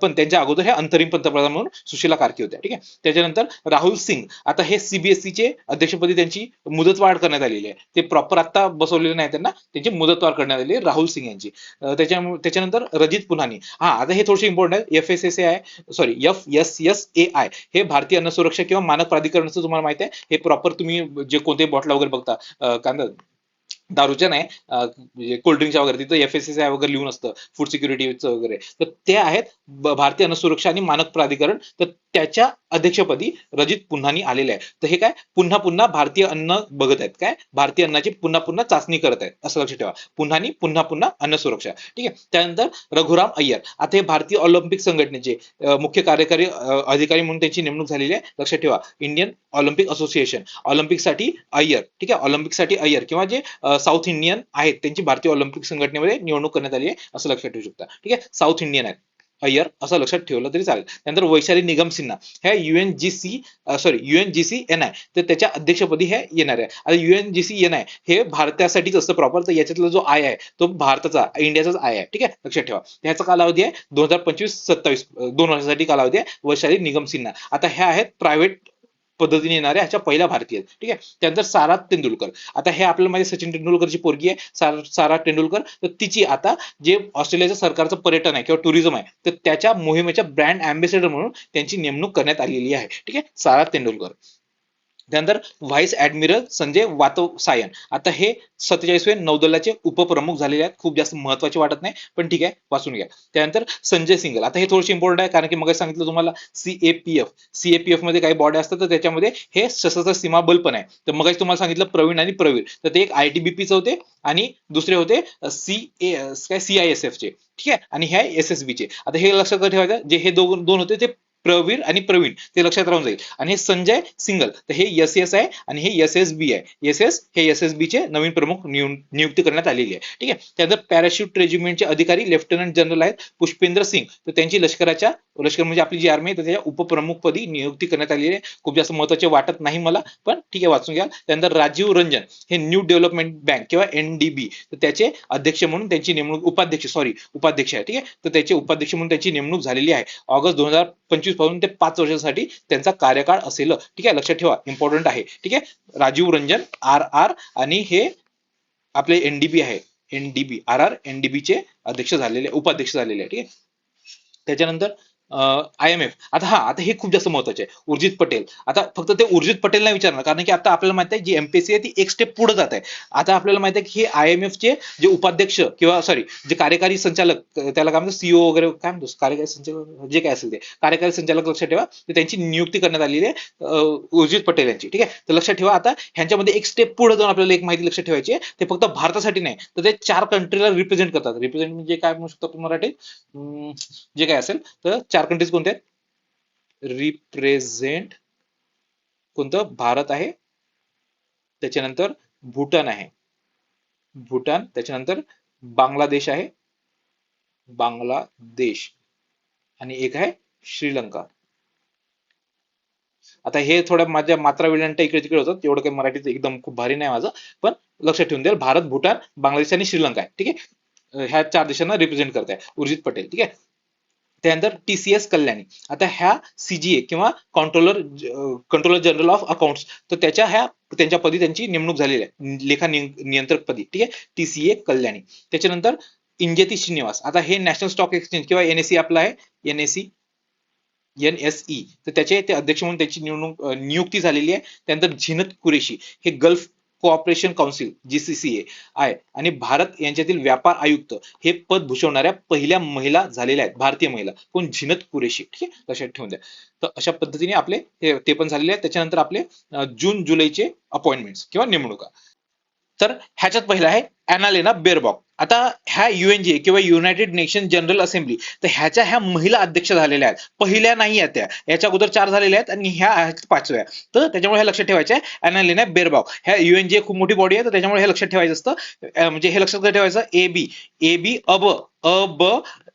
पण त्यांच्या अगोदर हे अंतरिम पंतप्रधान म्हणून सुशीला कार्की होत्या. ठीक आहे. त्याच्यानंतर राहुल सिंग. आता हे CBSEचे अध्यक्षपदी त्यांची मुदतवाढ करण्यात आलेली आहे, ते प्रॉपर आता बसवलेले नाही त्यांना, त्यांची मुदतवाढ करण्यात आलेली आहे राहुल सिंग यांची. त्याच्यानंतर रजित पुन्हानी. आता हे थोडेसे इम्पॉर्टंट आहे, FSSAI हे भारतीय अन्न सुरक्षा किंवा मानक प्राधिकरणचं तुम्हाला माहिती आहे, हे प्रॉपर तुम्ही जे कोणते बॉटल वगैरे बघता, काय दारूच्या नाही कोल्ड्रिंकच्या वगैरे, तिथं FSSAI वगैरे लिहून असतं, फूड सिक्युरिटीचं वगैरे, तर ते आहेत भारतीय अन्न सुरक्षा आणि मानक प्राधिकरण. तर त्याच्या अध्यक्षपदी रजित पुन्हानी आलेले आहे. तर हे काय पुन्हा पुन्हा भारतीय अन्न बघत आहेत, काय भारतीय अन्नाची पुन्हा पुन्हा चाचणी करत आहेत, असं लक्षात ठेवा. पुन्हानी पुन्हा पुन्हा अन्न सुरक्षा. ठीक आहे. त्यानंतर रघुराम अय्यर. आता हे भारतीय ऑलिम्पिक संघटनेचे मुख्य कार्यकारी अधिकारी म्हणून त्यांची नेमणूक झालेली आहे, लक्षात ठेवा. इंडियन ऑलिम्पिक असोसिएशन, ऑलिम्पिकसाठी अय्यर. ठीक आहे, ऑलिम्पिकसाठी अय्यर, किंवा जे साऊथ इंडियन आहेत त्यांची भारतीय ऑलिम्पिक संघटनेमध्ये निवडणूक करण्यात आली आहे, असं लक्षात ठेवू शकता. ठीक आहे, साऊथ इंडियन आहेत अय्यर, असं लक्षात ठेवलं तरी चालेल. त्यानंतर वैशाली निगम सिन्हा, ह्या UNGCNI, तर त्याच्या अध्यक्षपदी हे येणार आहे. आता UNGCNI हे भारतासाठीच असतं प्रॉपर, तर याच्यातला जो आय आहे तो भारताचा, इंडियाचाच आय आहे. ठीक आहे, लक्षात ठेवा. ह्याचा कालावधी आहे 2025-27, 2 वर्षासाठी कालावधी आहे. वैशाली निगम सिन्हा. आता ह्या आहेत प्रायव्हेट पद्धतीने येणाऱ्या ह्याच्या पहिल्या भारतीय. ठीक आहे. त्यानंतर सारा तेंडुलकर. आता हे आपल्याला माहिती सचिन तेंडुलकरची पोरगी आहे सारा तेंडुलकर, तर तिची आता जे ऑस्ट्रेलियाच्या सरकारचं पर्यटन आहे किंवा टुरिझम आहे, तर त्याच्या मोहिमेच्या ब्रँड अँबॅसेडर म्हणून त्यांची नेमणूक करण्यात आलेली आहे. ठीक आहे, सारा तेंडुलकर. त्यानंतर व्हाईस ऍडमिरल संजय वातसायन, आता हे 47वे नौदलाचे उपप्रमुख झालेले आहेत. खूप जास्त महत्वाचे वाटत नाही, पण ठीक आहे, वाचून घ्या. त्यानंतर संजय सिंगल, आता हे थोडेसे इम्पॉर्टंट आहे, कारण की मग सांगितलं तुम्हाला सीएपीएफ मध्ये काही बॉडी असतात, तर त्याच्यामध्ये हे सशस्त्र सीमा बल पण आहे. तर मग तुम्हाला सांगितलं प्रवीण आणि प्रवीर, तर ते एक आयटीबीपीचे होते आणि दुसरे होते सीआयएसएफ चे, ठीक आहे, आणि हे एसएसबी चे. आता हे लक्षात ठेवायचं, जे हे दोन होते ते प्रवीर आणि प्रवीण, ते लक्षात राहून जाईल. आणि हे संजय सिंगल, तर हे एस आहे आणि हे एसएसबी आहे. हे एसएसबी चे नवीन प्रमुख नियुक्ती करण्यात आलेली आहे, ठीक आहे. त्यानंतर पॅराशूट रेजिमेंटचे अधिकारी लेफ्टनंट जनरल आहेत पुष्पेंद्र सिंग, तर त्यांची लष्कर म्हणजे आपली जी आर्मी आहे, तर त्याच्या उपप्रमुख पदी नियुक्ती करण्यात आलेली आहे. खूप जास्त महत्वाचे वाटत नाही मला, पण ठीक आहे, वाचून घ्या. त्यानंतर राजीव रंजन, हे न्यू डेव्हलपमेंट बँक किंवा एनडीबी, तर त्याचे अध्यक्ष म्हणून त्यांची नेमणूक, उपाध्यक्ष आहे, ठीक आहे. तर त्याचे उपाध्यक्ष म्हणून त्यांची नेमणूक झालेली आहे. ऑगस्ट 2025 पासून ते 5 वर्षांसाठी त्यांचा कार्यकाळ असेल, ठीक आहे, लक्षात ठेवा, इम्पॉर्टंट आहे, ठीक आहे. राजीव रंजन आर आणि हे आपले एनडीबी आहे, एनडीबी एनडीबी चे उपाध्यक्ष झालेले आहे, ठीक आहे. त्याच्यानंतर IMF, आता हे खूप जास्त महत्वाचे आहे. उर्जित पटेल, आता फक्त ते उर्जित पटेल नाही विचारणार, कारण की आता आपल्याला माहित आहे जी एमपीएससी आहे ती एक स्टेप पुढे जात आहे. आता आपल्याला माहित आहे की हे IMF चे जे उपाध्यक्ष किंवा जे कार्यकारी संचालक, त्याला काय म्हणतात, सीओ वगैरे काय म्हणतो, कार्यकारी संचालक जे काय असेल ते कार्यकारी संचालक, लक्षात ठेवा, त्यांची नियुक्ती करण्यात आलेली आहे उर्जित पटेल यांची, ठीक आहे. तर लक्षात ठेवा, आता ह्यांच्यामध्ये एक स्टेप पुढे जाऊन आपल्याला एक माहिती लक्षात ठेवायची आहे, ते फक्त भारतासाठी नाही, तर ते 4 कंट्रीला रिप्रेझेंट करतात. रिप्रेझेंट म्हणजे काय म्हणू शकतो तुम्ही मराठीत, जे काय असेल, तर 4 कंट्रीज कोणत्या आहेत, रिप्रेझेंट, कोणतं, भारत आहे, त्याच्यानंतर भूटान आहे, त्याच्यानंतर बांगलादेश आहे, आणि एक आहे श्रीलंका. आता हे थोड्या माझ्या मात्रा वेळांटा इकडे तिकडे होतात, तेवढं काही मराठीत एकदम खूप भारी नाही माझं, पण लक्षात ठेवून द्या, भारत, भूटान, बांगलादेश आणि श्रीलंका आहे, ठीक आहे. ह्या 4 देशांना रिप्रेझेंट करताय उर्जित पटेल, ठीक आहे. त्यानंतर TCS कल्याणी, आता ह्या CGA किंवा कंट्रोलर जनरल ऑफ अकाउंट्स, तर त्यांच्या पदी त्यांची नेमणूक झालेली आहे, लेखा नियंत्रक पदी, ठीक आहे, TCA कल्याणी. त्याच्यानंतर इंजेती श्रीनिवास, आता हे नॅशनल स्टॉक एक्सचेंज किंवा NSE आपलं आहे, NSE, तर त्याचे ते अध्यक्ष म्हणून त्याची नियुक्ती झालेली आहे. त्यानंतर झिनत कुरेशी, हे गल्फ कोऑपरेशन काउन्सिल GCCA आहे आणि भारत यांच्यातील व्यापार आयुक्त हे पद भूषवणाऱ्या पहिल्या महिला झालेल्या आहेत, भारतीय महिला, कोण, झिनत कुरेशी, ठीक आहे, लक्षात ठेवून द्या. तर अशा पद्धतीने आपले ते पण झालेले आहेत. त्याच्यानंतर आपले जून जुलैचे अपॉइंटमेंट्स किंवा नेमणुका. तर ह्याच्यात पहिला आहे ॲनालेना बेअरबॉक. आता ह्या UNGA किंवा युनायटेड नेशन जनरल असेंब्ली, तर ह्या महिला अध्यक्ष झालेल्या आहेत, पहिल्या नाही आहेत त्या, याच्या अगोदर 4 झालेल्या आहेत आणि ह्या आहेत 5व्या. तर त्याच्यामुळे हे लक्षात ठेवायचं आहे, ॲनालेना बेअरबॉक. ह्या UNGA खूप मोठी बॉडी आहे, तर त्याच्यामुळे हे लक्षात ठेवायचं असतं, म्हणजे हे लक्षात ठेवायचं, AB अब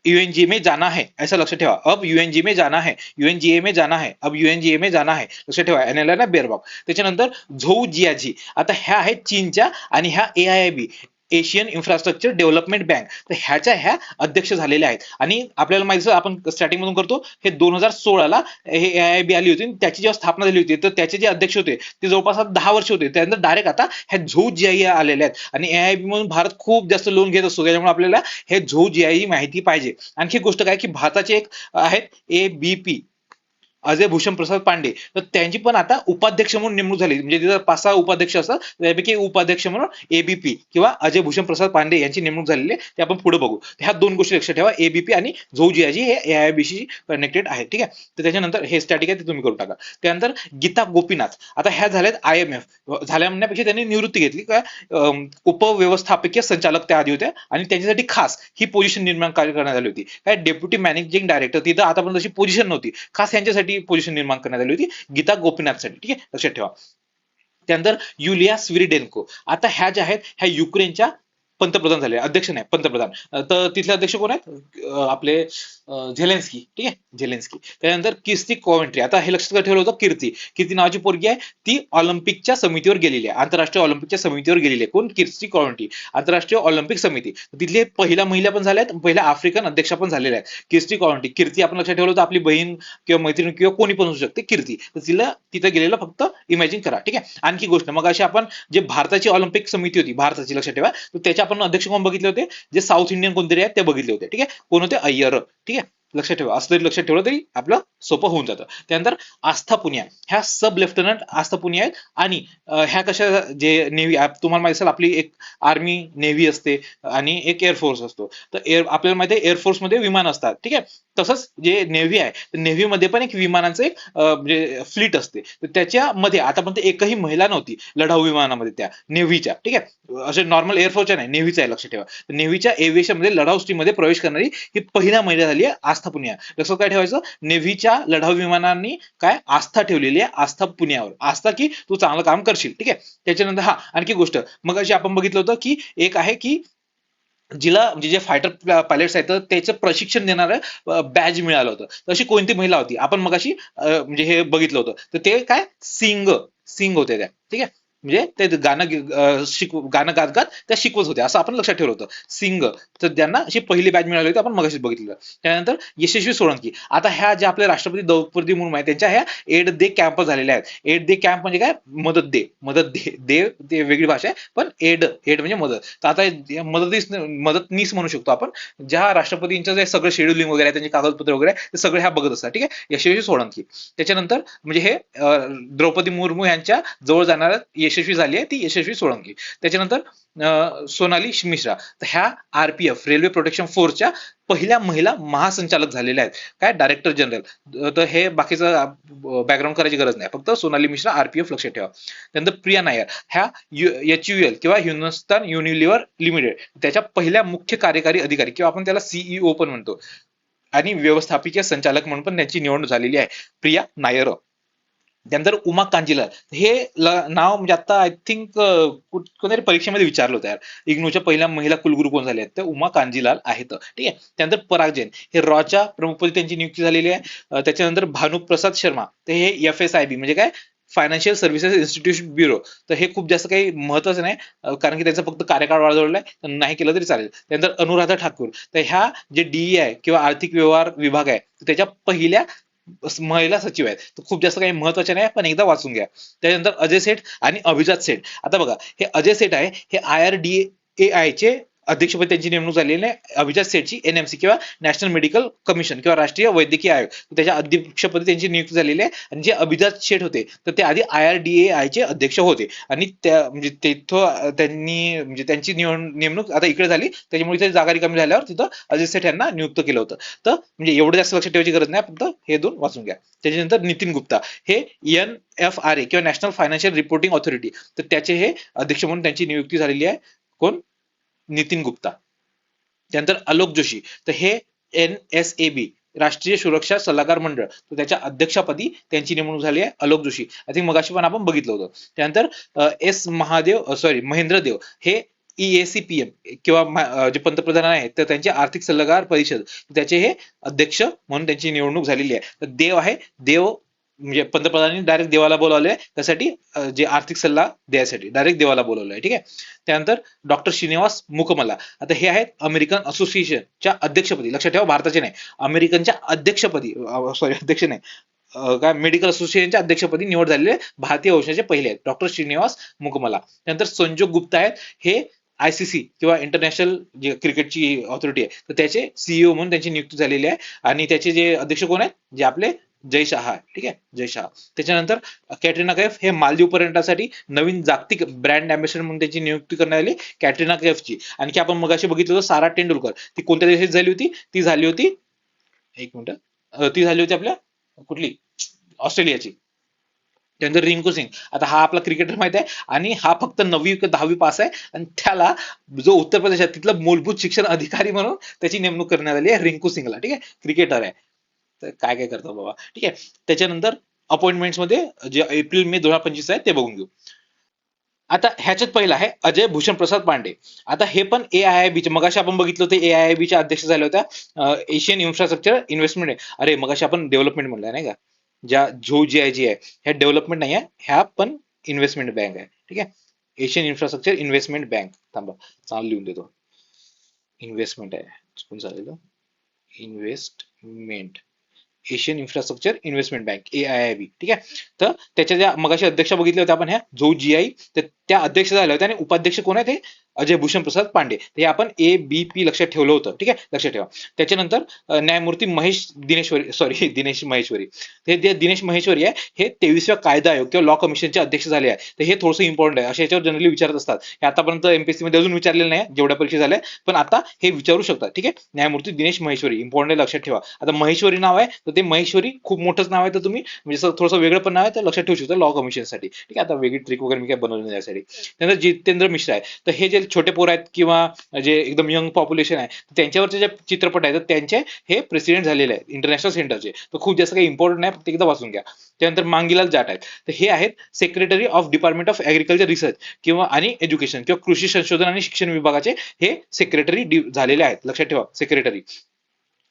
UNGA में जाना है, ऐसा लक्षात ठेवा, अब UNGA में जाना है, UNGA में जाना है, अब UNGA में जाना है, लक्षात ठेवा, ॲनालेना बेअरबॉक. त्याच्यानंतर झोऊ जियाजी, आता ह्या आहेत चीनच्या आणि ह्या AIIB, Asian infrastructure development bank, तर ह्या अध्यक्ष झालेल्या आहेत. आणि आपल्याला माहिती, आपण स्टार्टिंग मधून करतो, हे 2016ला हे AIIB आली होती, त्याची जेव्हा स्थापना झाली होती, तर त्याचे जे अध्यक्ष होते ते जवळपास 10 वर्ष होते. त्यानंतर डायरेक्ट आता ह्या झोऊ जियाई आलेल्या आहेत आणि AIIB म्हणून भारत खूप जास्त लोन घेत असतो, त्याच्यामुळे आपल्याला हे झोऊ जियाई माहिती पाहिजे. आणखी गोष्ट काय की भारताचे एक आहेत ABP, अजय भूषण प्रसाद पांडे, तर त्यांची पण आता उपाध्यक्ष म्हणून नेमणूक झाली, म्हणजे तिथं 5-6 उपाध्यक्ष असतात, त्यापैकी उपाध्यक्ष म्हणून ABP किंवा अजय भूषण प्रसाद पांडे यांची नेमणूक झालेली आहे, ते आपण पुढे बघू. ह्या 2 गोष्टी लक्षात ठेवा, ABP आणि झोऊ जियाजी हे AIIB शी कनेक्टेड आहे, ठीक आहे. तर त्याच्यानंतर हे स्टॅटिक आहे, ते तुम्ही करून टाका. त्यानंतर गीता गोपीनाथ, आता ह्या झाल्यात IMF झाल्या म्हणण्यापेक्षा त्यांनी निवृत्ती घेतली, काय उपव्यवस्थापकीय संचालक त्या आधी होत्या आणि त्यांच्यासाठी खास ही पोझिशन निर्माण करण्यात आली होती, काय डेप्युटी मॅनेजिंग डायरेक्टर, तिथं आतापर्यंत अशी पोझिशन नव्हती, खास यांच्यासाठी पोझिशन निर्माण करण्यात आली होती, गीता गोपीनाथसाठी, ठीक आहे, लक्षात ठेवा. त्यानंतर युलिया स्विरिडेन्को, आता ह्या ज्या आहेत ह्या युक्रेनच्या पंतप्रधान झाले, अध्यक्ष नाही पंतप्रधान, तर तिथले अध्यक्ष कोण आहेत, आपले झेलेन्स्की, ठीक आहे, झेलेन्स्की. त्यानंतर कीर्ती कॉव्हेंट्री, आता हे लक्षात ठेवलं होतं, कीर्ती नावाची पोरगी आहे, ती ऑलिम्पिकच्या समितीवर गेलेली आहे, आंतरराष्ट्रीय ऑलिम्पिकच्या समितीवर गेलेली आहे, कोण, कीर्ती कॉव्हेंट्री, आंतरराष्ट्रीय ऑलिम्पिक समिती. तिथले पहिल्या महिला पण झाल्या आहेत, पहिल्या आफ्रिकन अध्यक्षा पण झालेल्या आहेत, कीर्ती कॉव्हेंट्री. कीर्ती आपण लक्षात ठेवलं होतं, आपली बहीण किंवा मैत्रीण किंवा कोणी पण होऊ शकते कीर्ती, तर तिला तिथं गेलेलं फक्त इमॅजिन करा, ठीक आहे. आणखी गोष्ट, मग अशी आपण जे भारताची ऑलिम्पिक समिती होती भारताची, लक्षात ठेवा, तर त्याच्या आपण अध्यक्ष कोण बघितले होते, जे साऊथ इंडियन कोणतरी आहेत ते बघितले होते, ठीक आहे, कोण होते, अय्यर, ठीक आहे. लक्षात ठेवा, असं जरी लक्षात ठेवलं तरी आपलं सोपं होऊन जातं. त्यानंतर आस्था पुनिया, ह्या सब लेफ्टनंट आस्था पुनिया आहेत. आणि ह्या कशा, जे नेव्ही तुम्हाला माहिती असेल आपली एक आर्मी नेव्ही असते आणि एक एअरफोर्स असतो. तर आपल्याला माहिती आहे एअरफोर्समध्ये विमान असतात, ठीक आहे. तसंच जे नेव्ही आहे, नेव्ही मध्ये पण एक विमानाचं एक म्हणजे फ्लीट असते. तर त्याच्यामध्ये आतापर्यंत एकही महिला नव्हती लढाऊ विमानामध्ये त्या नेव्हीच्या, ठीक आहे. असे नॉर्मल एअरफोर्सच्या नाही, नेव्हीचा आहे, लक्षात ठेवा. नेव्हीच्या एव्हिएशन मध्ये लढाऊ स्ट्रीममध्ये प्रवेश करणारी ही पहिला महिला झाली आहे आस्था पुनिया. लक्षात काय ठेवायचं, नेव्हीच्या लढाऊ विमानांनी काय आस्था ठेवलेली आहे आस्था पुनियावर, आस्था की तू चांगलं काम करशील, ठीक आहे. त्याच्यानंतर हा आणखी गोष्ट, मग अशी आपण बघितलं होतं की एक आहे की जिला म्हणजे जे फायटर पायलट्स आहेत त्याचं प्रशिक्षण देणारं बॅज मिळालं होतं. तर अशी कोणती महिला होती, आपण मग अशी म्हणजे हे बघितलं होतं. तर ते काय सिंग सिंग होते त्या, ठीक आहे. म्हणजे ते गाणं गात गात त्या शिकवत होत्या, असं आपण लक्षात ठेवलं होतं सिंग. तर त्यांना अशी पहिली बॅच मिळाली होती, आपण मगाशीच बघितलं. त्यानंतर यशस्वी सोळंकी, आता ह्या ज्या आपल्या राष्ट्रपती द्रौपदी मुर्मू आहेत त्यांच्या ह्या एड दे कॅम्प झालेल्या आहेत. एड दे कॅम्प म्हणजे काय, मदत दे, मदत दे, देव ते वेगळी भाषा आहे, पण एड एड म्हणजे मदत. तर आता मदतनीस म्हणू शकतो आपण, ज्या राष्ट्रपतींचं जे सगळं शेड्युलिंग वगैरे आहे, त्यांचे कागदपत्र वगैरे ते सगळे ह्या बघत असतात, ठीक आहे. यशस्वी सोळंकी. त्याच्यानंतर म्हणजे हे द्रौपदी मुर्मू यांच्या जवळ जाणार यशस्वी झाली आहे ती यशस्वी सोळंकी. त्याच्यानंतर सोनाली मिश्रा, तर ह्या आरपीएफ रेल्वे प्रोटेक्शन फोर्सच्या पहिल्या महिला महासंचालक झालेल्या आहेत, काय डायरेक्टर जनरल. तर हे बाकीचं बॅकग्राऊंड करायची गरज नाही, फक्त सोनाली मिश्रा आरपीएफ लक्षात ठेवा. त्यानंतर प्रिया नायर, ह्या HUL किंवा हिंदुस्तान युनिलिव्हर लिमिटेड त्याच्या पहिल्या मुख्य कार्यकारी अधिकारी किंवा आपण त्याला सीईओ पण म्हणतो, आणि व्यवस्थापकीय संचालक म्हणून पण त्यांची निवड झालेली आहे, प्रिया नायर. त्यानंतर उमा कांजीलाल, हे नाव म्हणजे आता आय थिंक कोणत्यातरी परीक्षेमध्ये विचारलं होतं यार, इग्नूच्या पहिल्या महिला कुलगुरू कोण झाले आहेत, तर उमा कांजीलाल आहेत, ठीक आहे. त्यानंतर पराग जैन, हे रॉच्या प्रमुखपदी त्यांची नियुक्ती झालेली आहे. त्याच्यानंतर भानुप्रसाद शर्मा, तर हे FSIB म्हणजे काय, फायनान्शियल सर्व्हिसेस इन्स्टिट्यूशन ब्युरो. तर हे खूप जास्त काही महत्वाचं नाही, कारण की त्यांचा फक्त कार्यकाळ वाढवलेला आहे, तर नाही केलं तरी चालेल. त्यानंतर अनुराधा ठाकूर, तर ह्या जे DE आहे किंवा आर्थिक व्यवहार विभाग आहे त्याच्या पहिल्या महिला सचिव आहेत. तर खूप जास्त काही महत्वाचे नाही, पण एकदा वाचून घ्या. त्यानंतर अजय सेठ आणि अभिजात सेठ, आता बघा हे अजय सेठ आहे, हे IRDAI चे अध्यक्षपदी त्यांची नेमणूक झालेली आहे. अभिजात सेठची NMC किंवा नॅशनल मेडिकल कमिशन किंवा राष्ट्रीय वैद्यकीय आयोग त्याच्या अध्यक्षपदी त्यांची नियुक्ती झालेली आहे. आणि जे अभिजात शेठ होते तर ते आधी IRDAI चे अध्यक्ष होते, आणि त्या म्हणजे तिथं त्यांनी म्हणजे त्यांची नेमणूक आता इकडे झाली, त्याच्यामुळे इथे जागा रिकामी झाल्यावर तिथं अजय सेठ यांना नियुक्त केलं होतं. तर म्हणजे एवढं जास्त लक्षात ठेवायची गरज नाही, फक्त हे दोन वाचून घ्या. त्याच्यानंतर नितीन गुप्ता, हे NFRA किंवा नॅशनल फायनान्शियल रिपोर्टिंग ऑथॉरिटी, तर त्याचे हे अध्यक्ष म्हणून त्यांची नियुक्ती झालेली आहे, कोण, नितीन गुप्ता. त्यानंतर आलोक जोशी, तर हे NSAB राष्ट्रीय सुरक्षा सल्लागार मंडळ, तर त्याच्या अध्यक्षपदी त्यांची नेमणूक झाली आहे आलोक जोशी. आय थिंक मगाशी पण आपण बघितलं होतं. त्यानंतर महेंद्र देव, हे EACPM किंवा जे पंतप्रधान आहेत तर त्यांचे आर्थिक सल्लागार परिषद, त्याचे हे अध्यक्ष म्हणून त्यांची निवडणूक झालेली आहे. तर देव आहे, देव म्हणजे पंतप्रधानांनी डायरेक्ट देवाला बोलावलंय त्यासाठी, जे आर्थिक सल्ला द्यायसाठी डायरेक्ट देवाला बोलवलंय, ठीक आहे. त्यानंतर डॉक्टर श्रीनिवास मुखमला, आता हे आहेत अमेरिकन असोसिएशनच्या अध्यक्षपदी, लक्षात ठेवा भारताचे नाही, अमेरिकनच्या अध्यक्षपदी, सॉरी अध्यक्ष नाही, काय मेडिकल असोसिएशनच्या अध्यक्षपदी निवड झालेले भारतीय वंशाचे पहिले आहेत डॉक्टर श्रीनिवास मुखमला. त्यानंतर संजोग गुप्ता आहेत, हे ICC किंवा इंटरनॅशनल जे क्रिकेटची ऑथॉरिटी आहे तर त्याचे CEO म्हणून त्यांची नियुक्ती झालेली आहे. आणि त्याचे जे अध्यक्ष कोण आहेत, जे आपले जय शहा, ठीक आहे, जय शहा. त्याच्यानंतर कॅटरीना कैफ, हे मालदीव पर्यटनासाठी नवीन जागतिक ब्रँड अँबॅसेडर म्हणून त्यांची नियुक्ती करण्यात आली कॅटरीना कैफची. आणखी आपण मगाशी बघितलं होतं सारा तेंडुलकर, ती कोणत्या देशात झाली होती, ती झाली होती, एक मिनिट, ती झाली होती आपल्या कुठली, ऑस्ट्रेलियाची. त्यानंतर रिंकू सिंग, आता हा आपला क्रिकेटर माहिती आहे, आणि हा फक्त 9वी का 10वी पास आहे, आणि त्याला जो उत्तर प्रदेशात तिथला मूलभूत शिक्षण अधिकारी म्हणून त्याची नेमणूक करण्यात आली आहे रिंकू सिंगला, ठीक आहे, क्रिकेटर आहे. तर काय काय करतो बाबा, ठीक आहे. त्याच्यानंतर अपॉइंटमेंट्स मध्ये जे एप्रिल-मे 2025 आहे ते बघून घेऊ. आता ह्याच्यात पहिला आहे अजय भूषण प्रसाद पांडे. आता हे पण AIIB चे, मगाशी आपण बघितलं होतं AIIB च्या अध्यक्ष झाल्या होत्या, एशियन इन्फ्रास्ट्रक्चर इन्व्हेस्टमेंट, अरे मगाशी आपण डेव्हलपमेंट म्हणलं नाही का, ज्या GIG आहे ह्या डेव्हलपमेंट नाही आहे, ह्या पण इन्व्हेस्टमेंट बँक आहे, ठीक आहे. एशियन इन्फ्रास्ट्रक्चर इन्व्हेस्टमेंट बँक, थांबा चांगलं लिहून देतो, इन्व्हेस्टमेंट आहे, चुकून झालेलं, investment, Asian infrastructure investment bank AIIB, ठीक आहे. तर त्याच्या ज्या मगाशी अध्यक्ष बघितल्या होत्या आपण ह्या GI, तर त्या अध्यक्ष झाल्या होत्या आणि उपाध्यक्ष कोण आहेत, हे अजय भूषण प्रसाद पांडे. हे आपण ABP लक्षात ठेवलं होतं. ठीक आहे, लक्षात ठेवा. त्याच्यानंतर न्यायमूर्ती महेश दिनेश्वरी, सॉरी दिनेश महेश्वरी, हे जे दिनेश महेश्वरी आहे हे 23व्या कायदा आयोग किंवा लॉ कमिशनचे अध्यक्ष झाले आहे. तर हे थोडंसं इम्पॉर्टंट आहे, अशा याच्यावर जनरली विचारत असतात. हे आतापर्यंत MPSC मध्ये अजून विचारलेलं नाही जेवढ्या परीक्षा झाल्या, पण आता हे विचारू शकतात. ठीक आहे, न्यायमूर्ती दिनेश महेश्वरी इम्पॉर्टंट लक्षात ठेवा. आता महेश्वरी नाव आहे तर ते महेश्वरी खूप मोठंच नाव आहे, तर तुम्ही म्हणजे थोडंसं वेगळं पण नाव आहे तर लक्षात ठेवू शकता लॉ कमिशनसाठी. ठीक आहे, आता वेगळी ट्रिक वगैरे मी काय बनवली नाही यासाठी. त्यानंतर जितेंद्र मिश्रा आहे, तर हे जे छोटे पोर आहेत किंवा जे एकदम यंग पॉप्युलेशन आहे त्यांच्यावरचे जे चित्रपट आहेत तर त्यांचे हे प्रेसिडेंट झालेले आहेत इंटरनॅशनल सेंटरचे. तर खूप जास्त काही इम्पॉर्टंट नाही, फक्त एकदा वाचून घ्या. त्यानंतर मांगीलाल जाट आहेत, तर हे आहेत secretary of department of agriculture research किंवा आणि एज्युकेशन किंवा कृषी संशोधन आणि शिक्षण विभागाचे हे सेक्रेटरी झालेले आहेत. लक्षात ठेवा, सेक्रेटरी.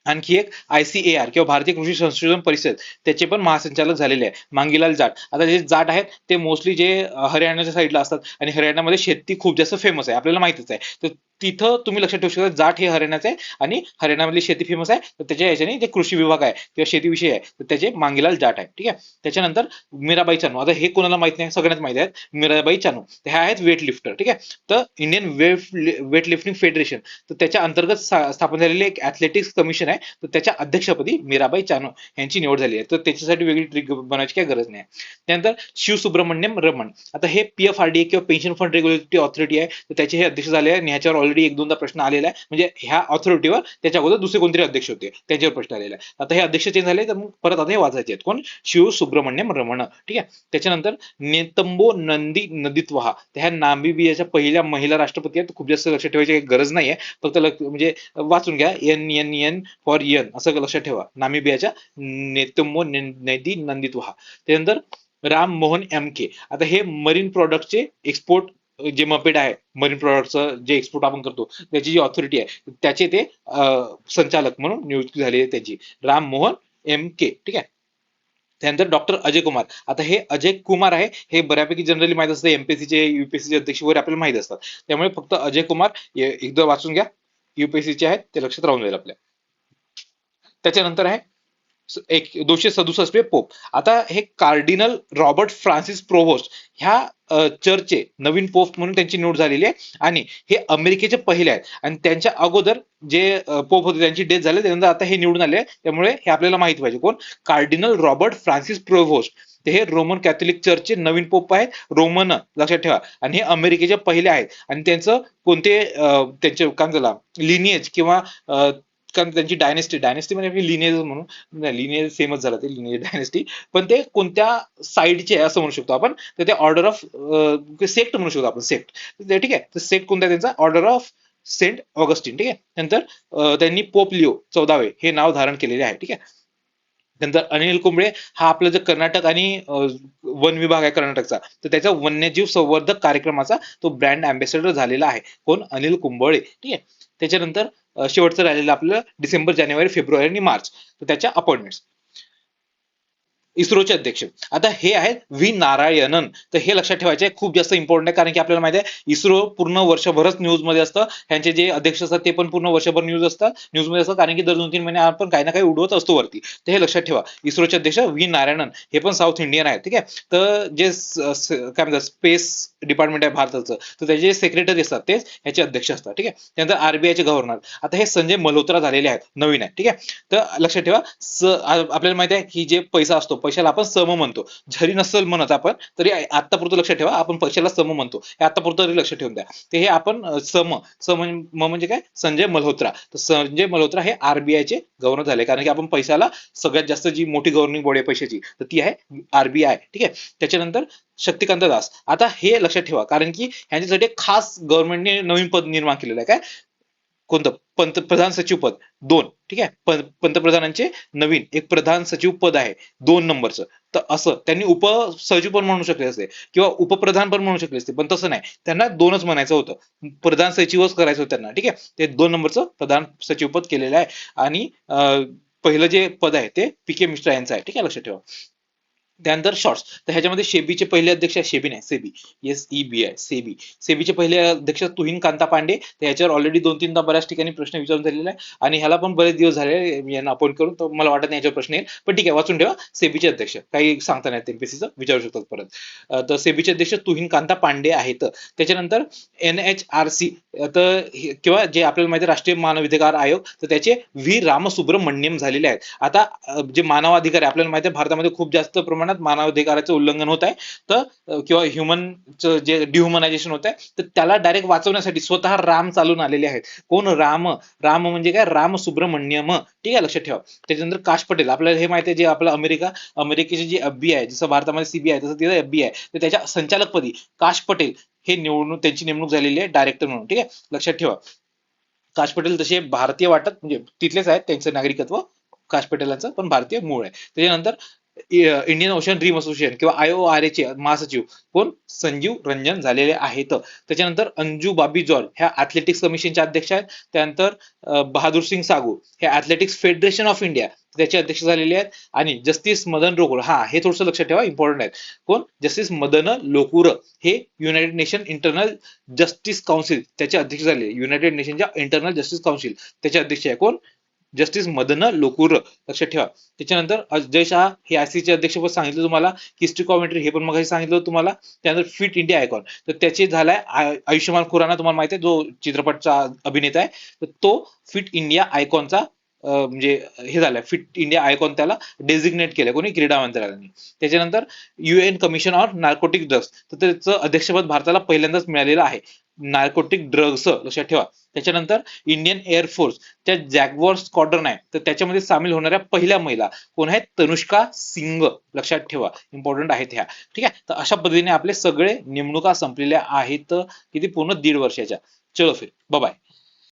आणखी एक ICAR किंवा भारतीय कृषी संशोधन परिषद, त्याचे पण महासंचालक झालेले आहे मांगीलाल जाट. आता जे जाट आहेत ते मोस्टली जे हरियाणाच्या साईडला असतात आणि हरियाणामध्ये शेती खूप जास्त फेमस आहे, आपल्याला माहितीच आहे. तर तिथं तुम्ही लक्षात ठेवू शकता जाट हे हरियाणाचे आहे आणि हरियाणामधली शेती फेमस आहे, तर त्याच्या याच्याने जे कृषी विभाग आहे किंवा शेतीविषयी आहे तर त्याचे मांगीलाल जाट आहे. ठीक आहे, त्याच्यानंतर मीराबाई चानू, आता हे कोणाला माहित नाही, सगळ्यांना माहिती आहेत मीराबाई चानू. ते आहेत वेट लिफ्टर. ठीक आहे, तर इंडियन वेट लिफ्टिंग फेडरेशन, तर त्याच्या अंतर्गत स्थापन झालेले एक ऍथलेटिक्स कमिशन आहे, तर त्याच्या अध्यक्षपदी मीराबाई चानू यांची निवड झाली आहे. तर त्याच्यासाठी वेगळी ट्रिक बनवायची काही गरज नाही. त्यानंतर शिवसुब्रमण्यम रमण, आता हे PFRDA किंवा पेन्शन फंड रेग्युलेटरी ऑथॉरिटी आहे, तर त्याचे हे अध्यक्ष झाले आहे आणि ह्याच्यावर ऑलरेडी एक दोनदा प्रश्न आलेला आहे, म्हणजे ह्या ऑथॉरिटीवर त्याच्या अगोदर दुसरे कोणतरी अध्यक्ष होते त्यांच्यावर प्रश्न आलेला आहे. आता हे अध्यक्ष चेंज झाले, तर मग परत आता हे वाचायचे आहेत, कोण, शिवसुब्रमण्यम रमण. ठीक आहे, त्याच्यानंतर नेतंबो नंदी नदीत्वहा, ह्या नामिबियाच्या पहिल्या महिला राष्ट्रपती आहेत. खूप जास्त लक्षात ठेवायची काही गरज नाहीये, फक्त म्हणजे वाचून घ्या, NNN फॉर यन असं लक्षात ठेवा, नामिबियाच्या नेतुम्बो नदी नंदित्वहा. त्यानंतर राम मोहन MK, आता हे मरीन प्रोडक्टचे एक्सपोर्ट, जे मपेड आहे मरीन प्रोडक्टचं जे एक्सपोर्ट आपण करतो त्याची जी ऑथॉरिटी आहे त्याचे ते संचालक म्हणून नियुक्ती झाली आहे त्याची, राम मोहन MK. ठीक आहे, त्यानंतर डॉक्टर अजय कुमार, आता हे अजय कुमार आहे हे बऱ्यापैकी जनरली माहित असतं, MPSC चे UPSC चे अध्यक्ष वगैरे आपल्याला माहित असतात, त्यामुळे फक्त अजय कुमार एकदा वाचून घ्या, UPSC चे आहेत ते लक्षात राहून जाईल आपल्या. त्याच्यानंतर आहे 267 पोप, आता हे कार्डिनल रॉबर्ट फ्रान्सिस प्रोव्होस्ट ह्या चर्चचे नवीन पोप म्हणून त्यांची निवड झालेली आहे आणि हे अमेरिकेचे पहिले आहेत आणि त्यांच्या अगोदर जे पोप होते त्यांची डेथ झाली, त्यानंतर आता हे निवडून आले, त्यामुळे हे आपल्याला माहिती पाहिजे कोण, कार्डिनल रॉबर्ट फ्रान्सिस प्रोव्होस्ट. ते हे रोमन कॅथोलिक चर्चचे नवीन पोप आहेत, रोमन लक्षात ठेवा, आणि हे अमेरिकेचे पहिले आहेत आणि त्यांचं कोणते त्यांचे काय झाला लिनिएज किंवा कारण त्यांची डायनेस्टी म्हणजे लिनिएज म्हणून, लिनिएज सेमच झाला, ते लिनिएज डायनेस्टी, पण ते कोणत्या साईडचे आहे असं म्हणू शकतो आपण, तर ते ऑर्डर ऑफ सेक्ट म्हणू शकतो आपण, सेक्ट. ठीक आहे, तर सेक्ट कोणता आहे त्यांचा, ऑर्डर ऑफ सेंट ऑगस्टिन. ठीक आहे, नंतर त्यांनी पोप लिओ 14वे हे नाव धारण केलेले आहे. ठीक आहे, नंतर अनिल कुंबळे, हा आपलं जे कर्नाटक आणि वन विभाग आहे कर्नाटकचा, तर त्याचा वन्यजीव संवर्धक कार्यक्रमाचा तो ब्रँड अँबॅसेडर झालेला आहे, कोण, अनिल कुंबळे. ठीक आहे, त्याच्यानंतर शेवटचं राहिलेलं आपलं डिसेंबर, जानेवारी, फेब्रुवारी आणि मार्च, तर त्याच्या अपॉइंटमेंट्स. इस्रोचे अध्यक्ष, आता हे आहेत व्ही नारायणन. तर हे लक्षात ठेवायचे खूप जास्त इम्पॉर्टंट आहे, कारण की आपल्याला माहिती आहे इस्रो पूर्ण वर्षभरच न्यूज मध्ये असतं, त्यांचे जे अध्यक्ष असतात ते पण पूर्ण वर्षभर न्यूज मध्ये असतात, कारण की दर 2-3 महिने आपण काही ना काही उडवत असतो वरती. तर हे लक्षात ठेवा, इस्रोचे अध्यक्ष व्ही नारायणन, हे पण साऊथ इंडियन आहेत. ठीक आहे, तर जे काय म्हणतात स्पेस डिपार्टमेंट आहे भारताचं, तर त्याचे जे सेक्रेटरी असतात तेच ह्याचे अध्यक्ष असतात. ठीक आहे, त्यानंतर RBI चे गव्हर्नर, आता हे संजय मल्होत्रा झालेले आहेत, नवीन आहे. ठीक आहे, तर लक्षात ठेवा, आपल्याला माहिती आहे की जे पैसा असतो पैशाला आपण सम म्हणतो, जरी नसेल म्हणत आपण तरी आतापुरतं लक्षात ठेवा, आपण पैशाला सम म्हणतो, हे आतापुरतं तरी लक्षात ठेवून द्या. ते हे आपण सम म्हणजे काय, संजय मल्होत्रा. तर संजय मल्होत्रा हे RBI चे गव्हर्नर झाले, कारण की आपण पैशाला सगळ्यात जास्त जी मोठी गव्हर्निंग बॉडी आहे पैशाची तर ती आहे RBI. ठीक आहे, त्याच्यानंतर शक्तिकांत दास, आता हे लक्षात ठेवा, कारण की ह्यांच्यासाठी खास गव्हर्नमेंटने नवीन पद निर्माण केलेलं आहे, काय, कोणतं, पंतप्रधान सचिव पद 2. ठीक आहे, पंतप्रधानांचे नवीन एक प्रधान सचिव पद आहे 2 नंबरचं. तर असं त्यांनी उपसचिव पण म्हणू शकले असते किंवा उपप्रधान पण म्हणू शकले असते, पण तसं नाही, त्यांना 2च म्हणायचं होतं, प्रधान सचिवच करायचं होतं त्यांना. ठीक आहे, ते 2 नंबरचं प्रधान सचिव पद केलेलं आहे आणि पहिलं जे पद आहे ते PK मिश्रा यांचं आहे. ठीक आहे, लक्षात ठेवा. त्यानंतर शॉर्ट्स. तर ह्याच्यामध्ये सेबीचे पहिले अध्यक्ष आहे, सेबी नाही सेबी, SEBI आहे, सेबीचे पहिले अध्यक्ष तुहिन कांता पांडे. तर याच्यावर ऑलरेडी 2-3दा बऱ्याच ठिकाणी प्रश्न विचारून झालेला आहे आणि ह्याला पण बरेच दिवस झाले यांना अपॉइंट करून, तर मला वाटत नाही याच्यावर प्रश्न येईल, पण ठीक आहे वाचून ठेवा. सेबीचे अध्यक्ष काही सांगता नाही एमपीसीचं विचारू शकतात परत. तर सेबीचे अध्यक्ष तुहिन कांता पांडे आहेत. त्याच्यानंतर NHRC, तर किंवा जे आपल्याला माहिती आहे राष्ट्रीय मानवाधिकार आयोग, तर त्याचे व्ही रामसुब्रमण्यम झालेले आहेत. आता जे मानवाधिकार आहे आपल्याला माहिती आहे भारतामध्ये खूप जास्त प्रमाणात मानवाधिकाराचं उल्लंघन होत आहे, तर किंवा ह्युमनचं जे डिह्युमनायझेशन होत आहे, तर त्याला डायरेक्ट वाचवण्यासाठी स्वतः राम चालून आलेले आहेत. कोण? राम. राम म्हणजे काय? राम सुब्रमण्यम. ठीक आहे, लक्षात ठेवा. त्याच्यानंतर काश पटेल, आपल्याला हे माहिती आहे जे आपलं अमेरिकेची जी FBI आहे, जसं भारतामध्ये CBI आहे तसं तिथं FBI आहे, तर त्याच्या संचालकपदी काश पटेल हे त्यांची नेमणूक झालेली आहे डायरेक्टर म्हणून. ठीक आहे, लक्षात ठेवा. काश पटेल तसे भारतीय वाटत म्हणजे तिथलेच आहेत, त्यांचं नागरिकत्व काश पटेलांचं पण भारतीय मूळ आहे. त्याच्यानंतर इंडियन ओशन ड्रीम असोसिएशन किंवा IORA चे महासचिव कोण? संजीव रंजन झालेले आहेत. त्याच्यानंतर अंजू बाबी जॉर्ज ह्या ऍथलेटिक्स कमिशनच्या अध्यक्ष आहेत. त्यानंतर बहादूर सिंग सागू हे ऍथलेटिक्स फेडरेशन ऑफ इंडिया त्याचे अध्यक्ष झालेले आहेत. आणि जस्टिस मदन लोकुर, हा हे थोडंसं लक्षात ठेवा, इम्पॉर्टंट आहे. कोण? जस्टिस मदन लोकुर हे United nation internal justice council त्याचे अध्यक्ष झाले. युनायटेड नेशनच्या इंटरनल जस्टिस काउन्सिल त्याचे अध्यक्ष आहे कोण? जस्टिस मदन लोकुर, लक्षात ठेवा. त्याच्यानंतर अजय शहा हे ICC चे अध्यक्षपद सांगितलं तुम्हाला. हिस्ट्री कॉमेंट्री हे पण मग सांगितलं तुम्हाला. त्यानंतर फिट इंडिया आयकॉन, तर त्याचे झालाय आयुष्यमान खुराना, तुम्हाला माहिती आहे जो चित्रपटचा अभिनेता आहे, तर तो फिट इंडिया आयकॉनचा म्हणजे हे झालंय, फिट इंडिया आयकॉन त्याला डेझिग्नेट केलंय कोणी? क्रीडा मंत्रालयाने. त्याच्यानंतर UN commission on narcotic drugs, तर त्याचं अध्यक्षपद भारताला पहिल्यांदाच मिळालेलं आहे. नार्कोटिक ड्रग्स, लक्षात ठेवा. त्याच्यानंतर इंडियन एअरफोर्स त्या जॅग्वार स्क्वॉड्रन आहे, तर त्याच्यामध्ये सामील होणाऱ्या पहिल्या महिला कोण आहेत? तनुष्का सिंग, लक्षात ठेवा, इम्पॉर्टंट आहेत ह्या. ठीक आहे, तर अशा पद्धतीने आपले सगळे नेमणुका संपलेल्या आहेत, किती? पूर्ण 1.5 वर्षाच्या. चलो फिर बाय.